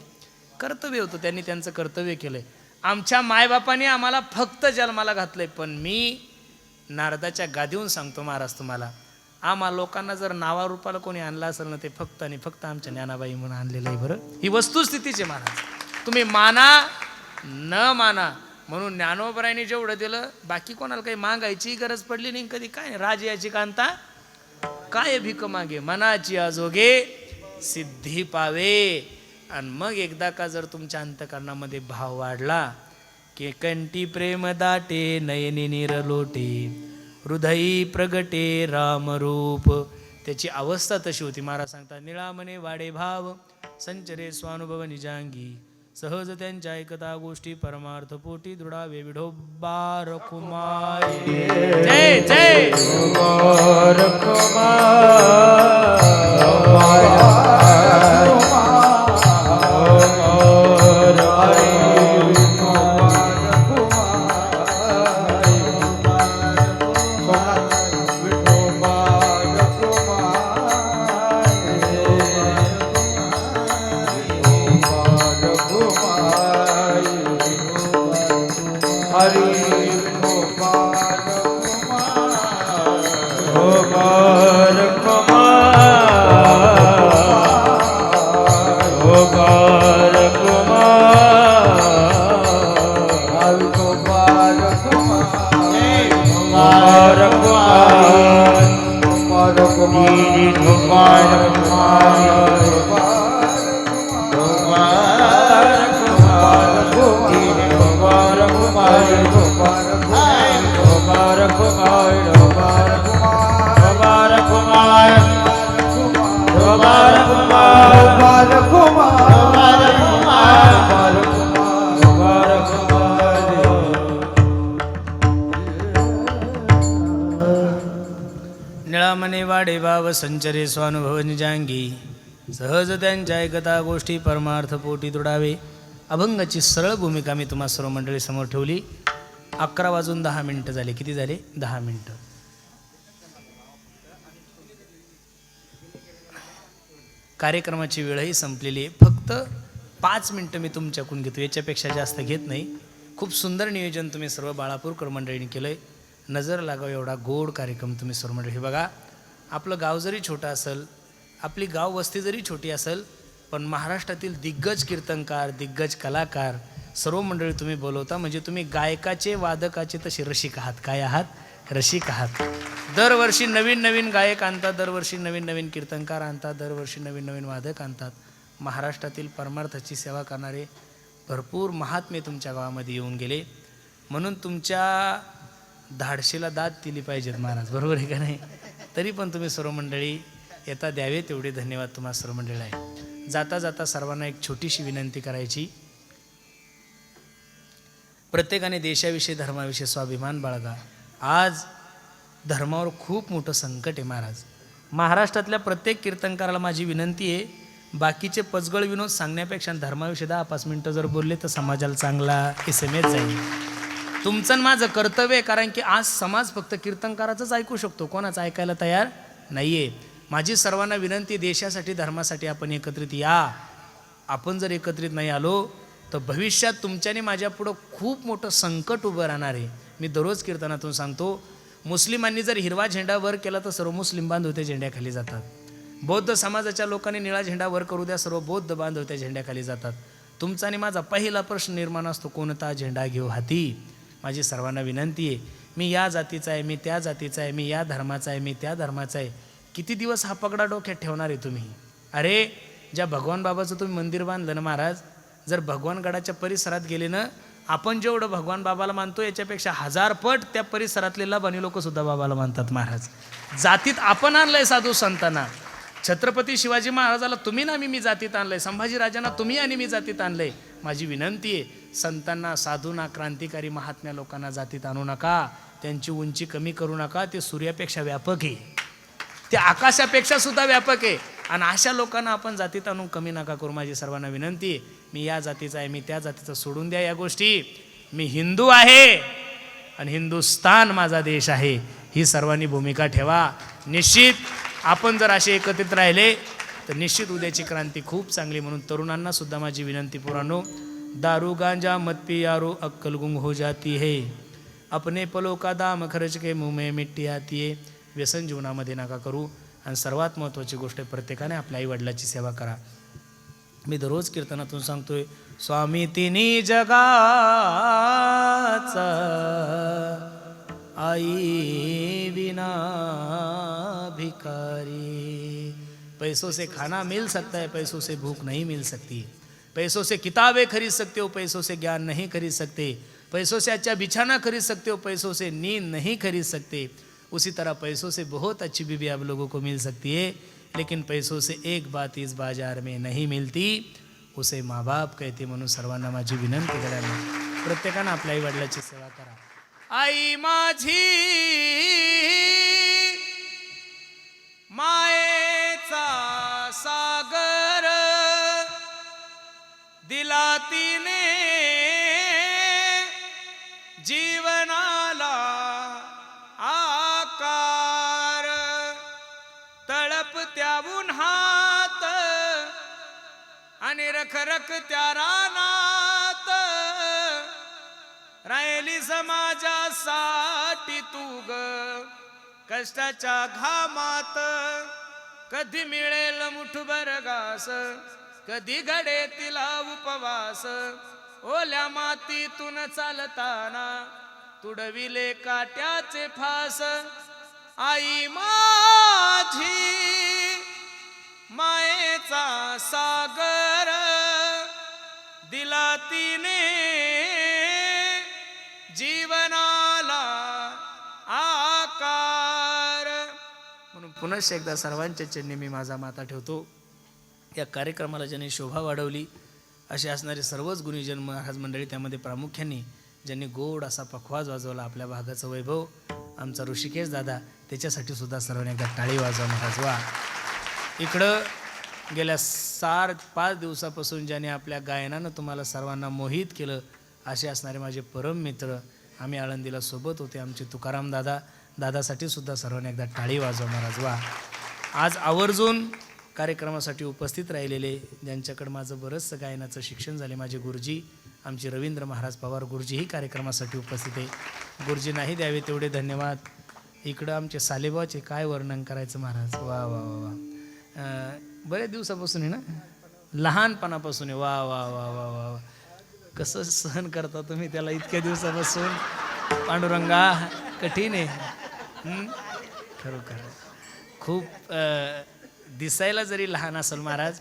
Speaker 1: कर्तव्य होतं, त्यांनी त्यांचं कर्तव्य केलं आहे. आमच्या मायबापाने आम्हाला फक्त जन्माला घातलं आहे. पण मी नारदाच्या गादीहून सांगतो महाराज तुम्हाला, आम्हा लोकांना जर नावारूपाला कोणी आणलं असेल ना, ते फक्त आणि फक्त आमच्या ज्ञानाबाई म्हणून आणलेलं आहे. बरं, ही वस्तुस्थितीचे महाराज, तुम्ही माना न माना. म्हणून ज्ञानोबरायने जेवढं दिलं, बाकी कोणाला काही मागायची गरज पडली नाही कधी. काय राज याची कांता काय भीक मागे, मनाची आजोगे सिद्धी पावे. आणि मग एकदा का जर तुमच्या अंतकरणामध्ये भाव वाढला, की कंठी प्रेम दाटे, नयनी नीर लोटे, हृदयी प्रगटे रामरूप. त्याची अवस्था तशी होती. महाराज सांगतात, निळामने वाडे भाव, संचरे स्वानुभव निजांगी, सहज त्यांच्या ऐकता गोष्टी, परमार्थ पोटी दृढावे विढोबा रखुमाई. जय जय निळामने वाडे भाव, संचरे स्वानुभव निजांगी, सहज त्यांच्या ऐकता गोष्टी, परमार्थ पोटी दृढावे. अभंगाची सरळ भूमिका मी तुम्हा सर्व मंडळी समोर ठेवली. 11:10 झाले. किती झाले? 10 मिनिटं. कार्यक्रमाची वेळही संपलेली आहे. फक्त 5 मिनिटं मी तुमच्याकडून घेतो, याच्यापेक्षा जास्त घेत नाही. खूप सुंदर नियोजन तुम्ही सर्व बाळापूरकर मंडळींनी केलं आहे. नजर लागावं एवढा गोड कार्यक्रम तुम्ही सर्व मंडळी. हे बघा, आपलं गाव जरी छोटं असेल, आपली गाव वस्ती जरी छोटी असेल, पण महाराष्ट्रातील दिग्गज कीर्तनकार, दिग्गज कलाकार सर्व मंडळी तुम्ही बोलवता. म्हणजे तुम्ही गायकाचे, वादकाचे तसे रसिक आहात. काय आहात? रसिक आहात. दरवर्षी नवीन नवीन गायक आणतात, दरवर्षी नवीन नवीन कीर्तनकार आणतात, दरवर्षी नवीन नवीन वादक आणतात. महाराष्ट्रातील परमार्थाची सेवा करणारे भरपूर महात्मे तुमच्या गावामध्ये येऊन गेले. म्हणून तुमच्या धाडशीला दाद दिली पाहिजेत महाराज. बरोबर आहे का नाही? तरी पण तुम्ही सर्व मंडळी येता द्यावे, तेवढे धन्यवाद तुम्हाला सर्व मंडळी आहे. जाता जाता सर्वांना एक छोटीशी विनंती करायची. प्रत्येकाने देशाविषयी, धर्माविषयी स्वाभिमान बाळगा. आज धर्मावर खूप मोठं संकट आहे महाराज. महाराष्ट्रातल्या प्रत्येक कीर्तनकाराला माझी विनंती आहे, बाकीचे पचगळ विनोद सांगण्यापेक्षा धर्माविषयी 10-5 मिनटं जर बोलले तर समाजाला चांगला SMS जाईल. तुमचं माझं कर्तव्य आहे, कारण की आज समाज फक्त कीर्तनकाराचंच ऐकू शकतो, कोणाचं ऐकायला तयार नाही आहे. माझी सर्वांना विनंती, देशासाठी, धर्मासाठी आपण एकत्रित या. आपण जर एकत्रित नाही आलो तर भविष्यात तुमच्याने माझ्या पुढं खूप मोठं संकट उभं राहणार आहे. मी दररोज कीर्तनातून सांगतो, मुस्लिमांनी जर हिरवा झेंडा वर केला तर सर्व मुस्लिम बांधव त्या झेंड्याखाली जातात. बौद्ध समाजाच्या लोकांनी निळा झेंडा वर करू द्या, सर्व बौद्ध बांधव त्या झेंड्याखाली जातात. तुमचा आणि माझा पहिला प्रश्न निर्माण असतो, कोणता झेंडा घेऊ हाती. माझी सर्वांना विनंती आहे, मी या जातीचा आहे, मी त्या जातीचा आहे, मी या धर्माचा आहे, मी त्या धर्माचा आहे. किती दिवस हा पगडा डोक्यात ठेवणार आहे तुम्ही? अरे ज्या भगवान बाबाचं तुम्ही मंदिर बांधलं ना महाराज, जर भगवानगडाच्या परिसरात गेले ना, आपण जेवढं भगवान बाबाला मानतो याच्यापेक्षा 1000 पट त्या परिसरातले लबानी लोक सुद्धा बाबाला मानतात महाराज. जातीत आपण आणलंय साधू संतांना. छत्रपती शिवाजी महाराजाला तुम्ही ना मी जातीत आणलंय, संभाजीराजांना तुम्ही आणि मी जातीत आणलंय. माझी विनंती आहे, संतांना, साधूंना, क्रांतिकारी महात्म्या लोकांना जातीत आणू नका. त्यांची उंची कमी करू नका. ते सूर्यापेक्षा व्यापक आहे, ते आकाशापेक्षा सुद्धा व्यापक आहे. आणि अशा लोकांना आपण जातीत आणून कमी नका करू. माझी सर्वांना विनंती आहे, मी या जातीचा आहे, मी त्या जातीचा, सोडून द्या या गोष्टी. मी हिंदू आहे आणि हिंदुस्तान माझा देश आहे, ही सर्वांनी भूमिका ठेवा. निश्चित आपण जर असे एकत्रित राहिले तर निश्चित उद्याची क्रांती खूप चांगली. म्हणून तरुणांना सुद्धा माझी विनंती, पुरानो, दारू गांजा मत पियारो अक्कल गुंग हो जाती है, अपने पलो का दाम खर्च के मुंह में मिट्टी आती है. व्यसन जीवनामध्ये नका करू. आणि सर्वात महत्त्वाची गोष्ट, प्रत्येकाने आपल्या आई वडिलाची सेवा करा. मी दररोज कीर्तनातून सांगतोय, स्वामी तिन्ही जगाचा आई विना भिखारी. पैसों से खाना मिल सकता है, पैसों से भूख नहीं मिल सकती. पैसों से किताबें खरीद सकते हो, पैसों से ज्ञान नहीं खरीद सकते. पैसों से अच्छा बिछाना खरीद सकते हो, पैसों से नींद नहीं खरीद सकते. उसी तरह पैसों से बहुत अच्छी बीवी आप लोगों को मिल सकती है, लेकिन पैसों से एक बात इस बाजार में नहीं मिलती, उसे माँ बाप कहते. म्हणून सर्वांना माझी विनंती करायला, प्रत्येकानं आपल्या आई वडिलाची सेवा करा. आई माझी मायेचा सागर, दिला तिने जीवनाला आकार. तळपत्या उन्हात आणि रखरख त्या रानात, राहिली समाजासाठी तू ग कष्टाच्या घामात. कधी मिळेल मुठभर घास, कधी घडे तिला उपवास. ओल्या मातीतून चालताना तुडविले काट्याचे फास. आई माझी मायेचा सागर, दिला तिने जीवनाला आकार. म्हणून पुन्हा एकदा सर्वांच्या चरणी मी माझा माथा ठेवतो. या कार्यक्रमाला ज्यांनी शोभा वाढवली असे असणारे सर्वच गुणीजन महाराज मंडळी, त्यामध्ये प्रामुख्याने ज्यांनी गोड असा पखवाज वाजवला, आपल्या भागाचं वैभव आमचा ऋषिकेश दादा, त्याच्यासाठी सुद्धा सर्वांनी एकदा टाळी वाजवा महाराज. वा. इकडं गेल्या 4-5 दिवसापासून ज्याने आपल्या गायनानं तुम्हाला सर्वांना मोहित केलं असे असणारे माझे परम मित्र, आम्ही आळंदीला सोबत होते, आमचे तुकाराम दादा, दादासाठी सुद्धा सर्वांनी एकदा टाळी वाजवा महाराज. वा. आज आवर्जून कार्यक्रमासाठी उपस्थित राहिलेले, ज्यांच्याकडे माझं बरंचसं गायनाचं शिक्षण झाले, माझे गुरुजी, आमचे रवींद्र महाराज पवार गुरुजीही कार्यक्रमासाठी उपस्थित आहे. गुरुजी नाही द्यावे तेवढे धन्यवाद. इकडं आमचे सालेबाचे काय वर्णन करायचं महाराज. वा वा वा वा. बरेच दिवसापासून आहे ना, लहानपणापासून आहे. वा वा वा वा वा. कसं सहन करता तुम्ही त्याला इतक्या दिवसापासून. पांडुरंगा कठीण आहे खरोखर. खूप दिसायला जरी लहान असेल महाराज,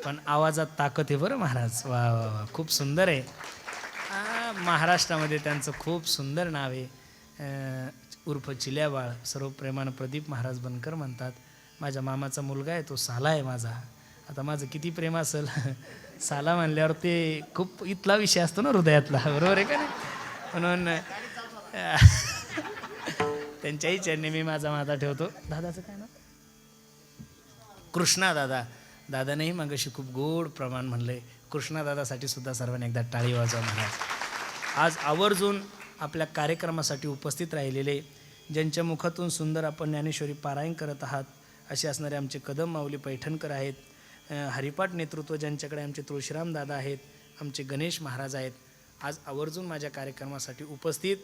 Speaker 1: पण आवाजात ताकद आहे बरं महाराज. वा वा वा. खूप सुंदर आहे. महाराष्ट्रामध्ये त्यांचं खूप सुंदर नाव आहे, उर्फ चिल्याबाळ. सर्व प्रेमानं प्रदीप महाराज बनकर म्हणतात. माझ्या मामाचा मुलगा आहे, तो साला आहे माझा. आता माझं किती प्रेम असेल साला म्हणल्यावर, ते खूप इथला विषय असतो ना हृदयातला, बरोबर आहे का नाही. म्हणून त्यांच्याही चरणी मी माझा माथा ठेवतो. दादाचं काय नाव? कृष्णा दादा. दादानेही मागाशी खूप गोड प्रमाण म्हणलंय. कृष्णा दादासाठी सुद्धा सर्वांनी एकदा टाळी वाजवा महाराज. आज आवर्जून आपल्या कार्यक्रमासाठी उपस्थित राहिलेले, ज्यांच्या मुखातून सुंदर आपण ज्ञानेश्वरी पारायण करत आहात, असे असणारे आमचे कदम माऊली पैठणकर आहेत. हरिपाठ नेतृत्व ज्यांच्याकडे आमचे तुळशीराम दादा आहेत, आमचे गणेश महाराज आहेत, आज आवर्जून माझ्या कार्यक्रमासाठी उपस्थित,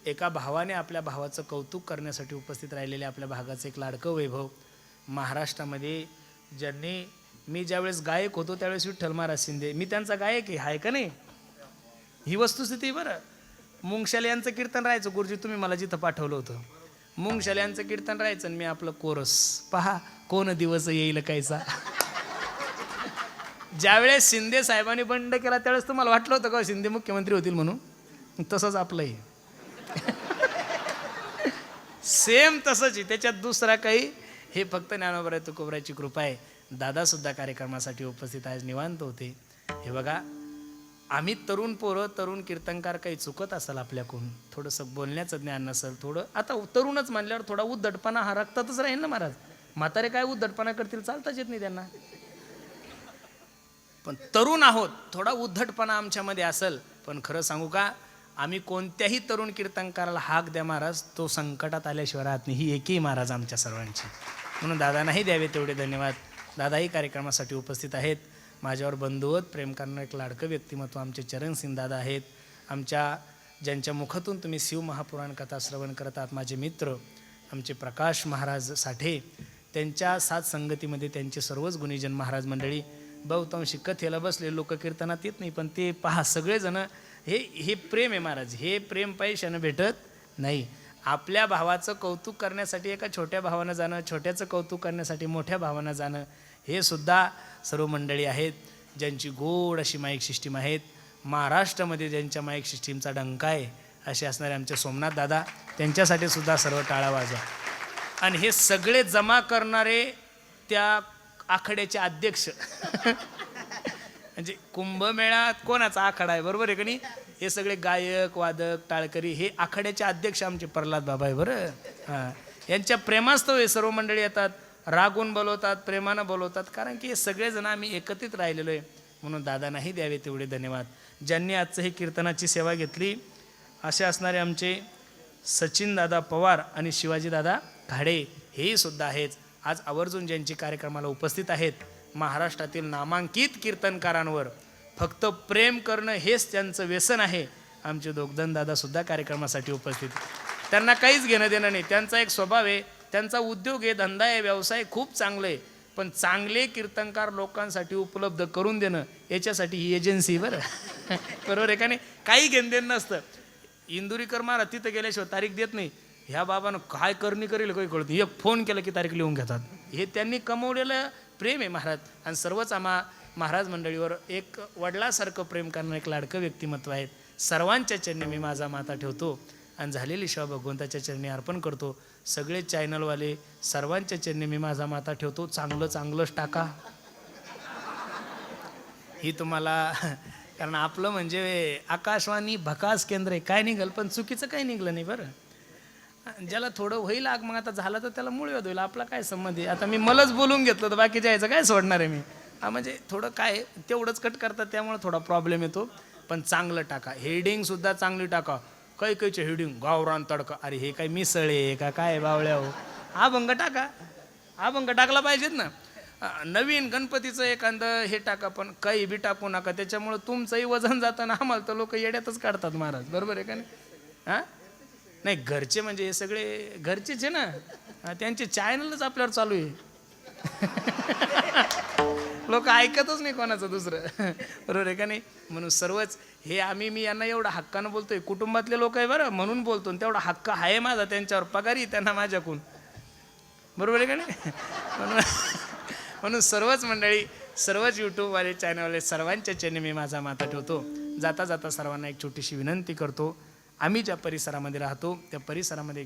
Speaker 1: एका भावाने आपल्या भावाचं कौतुक करण्यासाठी उपस्थित राहिलेले आपल्या भागाचं एक लाडकं वैभव, महाराष्ट्रामध्ये ज्यांनी, मी ज्यावेळेस गायक होतो त्यावेळेस विठ्ठल महाराज शिंदे, मी त्यांचा गायक आहे का नाही, ही वस्तुस्थिती बरं. मुंगशाले यांचं कीर्तन राहायचं, गुरुजी तुम्ही मला जिथं पाठवलं होतं, मुंगशाले यांचं कीर्तन राहायचं आणि मी आपलं कोरस, पहा कोण दिवस येईल कायचा. ज्यावेळेस शिंदे साहेबांनी बंड केला त्यावेळेस तुम्हाला वाटलं होतं का शिंदे मुख्यमंत्री होतील म्हणून? तसंच आपलंही सेम तसंच आहे, त्याच्यात दुसरा काही, हे फक्त ज्ञानोबा तुकोबराची कृपा आहे. दादासुद्धा कार्यक्रमासाठी उपस्थित आज निवांत होते. हे बघा, आम्ही तरुण पोरं, तरुण कीर्तनकार काही चुकत असेल आपल्याकडून, थोडंसं बोलण्याचं ज्ञान नसेल, थोडं आता तरुणच म्हणल्यावर थोडा उद्धटपणा हा रक्तातच राहील ना महाराज. म्हातारे काय उद्धटपणा करतील, चालताच येत नाही त्यांना. पण तरुण आहोत, थोडा उद्धटपणा आमच्यामध्ये असेल, पण खरं सांगू का, आम्ही कोणत्याही तरुण कीर्तनकाराला हाक द्या महाराज, तो संकटात आल्याशिवाय राहत नाही, ही एकही महाराज आमच्या सर्वांची. म्हणून दादांनाही द्यावे तेवढे धन्यवाद. दादाही कार्यक्रमासाठी उपस्थित आहेत. माझ्यावर बंधुवत प्रेम करणारं एक लाडकं व्यक्तिमत्व आमचे चरणसिंग दादा आहेत. आमच्या ज्यांच्या मुखातून तुम्ही शिव महापुराण कथा श्रवण करतात, माझे मित्र आमचे प्रकाश महाराज साठे, त्यांच्या साथ संगतीमध्ये त्यांचे सर्वच गुणीजन महाराज मंडळी, बहुतांशी कथेला बसले लोक कीर्तनात येत नाही, पण ते पहा सगळेजण, हे प्रेम आहे महाराज, हे प्रेम पैशानं भेटत नाही. आपल्या भावाचं कौतुक करण्यासाठी एका छोट्या भावानं जाणं, छोट्याचं कौतुक करण्यासाठी मोठ्या भावानं जाणं, हे सुद्धा सर्व मंडळी आहेत ज्यांची गोड अशी माईक सिस्टीम आहेत. महाराष्ट्रामध्ये ज्यांच्या माईक सिस्टीमचा डंका आहे असे असणारे आमचे सोमनाथ दादा, त्यांच्यासाठी सुद्धा सर्व टाळा वाजवा. आणि हे सगळे जमा करणारे त्या आखाड्याचे अध्यक्ष म्हणजे कुंभमेळ्यात कोणाचा आखाडा आहे, बरोबर आहे का नाही, हे सगळे गायक वादक टाळकरी हे आखाड्याचे अध्यक्ष आमचे प्रल्हाद बाबा आहे बरं. हां, यांच्या प्रेमास्तव हे सर्व मंडळी येतात, रागून बोलवतात, प्रेमानं बोलवतात, कारण की हे सगळेजण आम्ही एकत्रित राहिलेलो आहे. म्हणून दादांनाही द्यावे तेवढे धन्यवाद. ज्यांनी आजचं ही कीर्तनाची सेवा घेतली असे असणारे आमचे सचिन दादा पवार आणि शिवाजी दादा घाडे, हेही सुद्धा आहेत. आज आवर्जून ज्यांची कार्यक्रमाला उपस्थित आहेत, महाराष्ट्रातील नामांकित कीर्तनकारांवर फक्त प्रेम करणं हेच त्यांचं व्यसन आहे. आमचे दोगदन दादासुद्धा कार्यक्रमासाठी उपस्थित, त्यांना काहीच घेणं देणं नाही, त्यांचा एक स्वभाव आहे, त्यांचा उद्योग आहे, धंदा आहे, व्यवसाय खूप चांगलं आहे, पण चांगले कीर्तनकार लोकांसाठी उपलब्ध करून देणं याच्यासाठी ही एजन्सी बरं बरोबर आहे का नाही, काही घेणं देणं नसतं. इंदुरीकर महाराज तिथं गेल्याशिवाय तारीख देत नाही. ह्या बाबानं काय करणी करेल काही कळत, एक फोन केला की तारीख लिहून घेतात. हे त्यांनी कमवलेलं प्रेम आहे महाराज. आणि सर्वच महाराज मंडळीवर एक वडिलासारखं प्रेम करणारं एक लाडकं व्यक्तिमत्व आहेत. सर्वांच्या चरणी मी माझा माथा ठेवतो आणि झालेली सेवा भगवंताच्या चरणी अर्पण करतो. सगळे चॅनलवाले सर्वांच्या चरणी मी माझा माथा ठेवतो. चांगलंच टाका ही तुम्हाला, कारण आपलं म्हणजे आकाशवाणी भकास केंद्र आहे, काय निघाल पण चुकीचं काही निघलं नाही बरं. ज्याला थोडं होईल आग, मग आता झालं तर त्याला मूळ होईल, आपला काय संबंध आहे. आता मी मलाच बोलून घेतलं तर बाकी जायचं काय सोडणार आहे मी. म्हणजे थोडं काय तेवढंच कट करतात, त्यामुळे थोडा प्रॉब्लेम येतो. पण चांगलं टाका, हेडिंगसुद्धा चांगली टाका. काही काहीचे हेडिंग गावरान तडका, अरे हे काय मिसळे का काय बावळ्या हो, अभंग टाका, अभंग टाकला पाहिजेत ना. नवीन गणपतीचं एखादं हे टाका, पण काही बी टाकू नका, त्याच्यामुळं तुमचंही वजन जातं ना आम्हाला तर लोक येड्यातच काढतात महाराज, बरोबर आहे का नाही. हां नाही, घरचे म्हणजे हे सगळे घरचेच आहे ना, त्यांचे चॅनलच आपल्यावर चालू आहे लोक ऐकतच नाही कोणाचं दुसरं, बरोबर आहे का नाही. म्हणून सर्वच हे मी यांना एवढा हक्कानं बोलतोय, कुटुंबातले लोक आहे बरं म्हणून बोलतो, तेवढा हक्क आहे माझा त्यांच्यावर, पगारी त्यांना माझ्याकडून, बरोबर आहे का नाही. म्हणून सर्वच मंडळी, सर्वच यूट्यूबवाले चॅनलवाले सर्वांच्या चॅनल मी माझा माथा ठेवतो. जाता जाता सर्वांना एक छोटीशी विनंती करतो, आम्ही ज्या परिसरामध्ये राहतो त्या परिसरामध्ये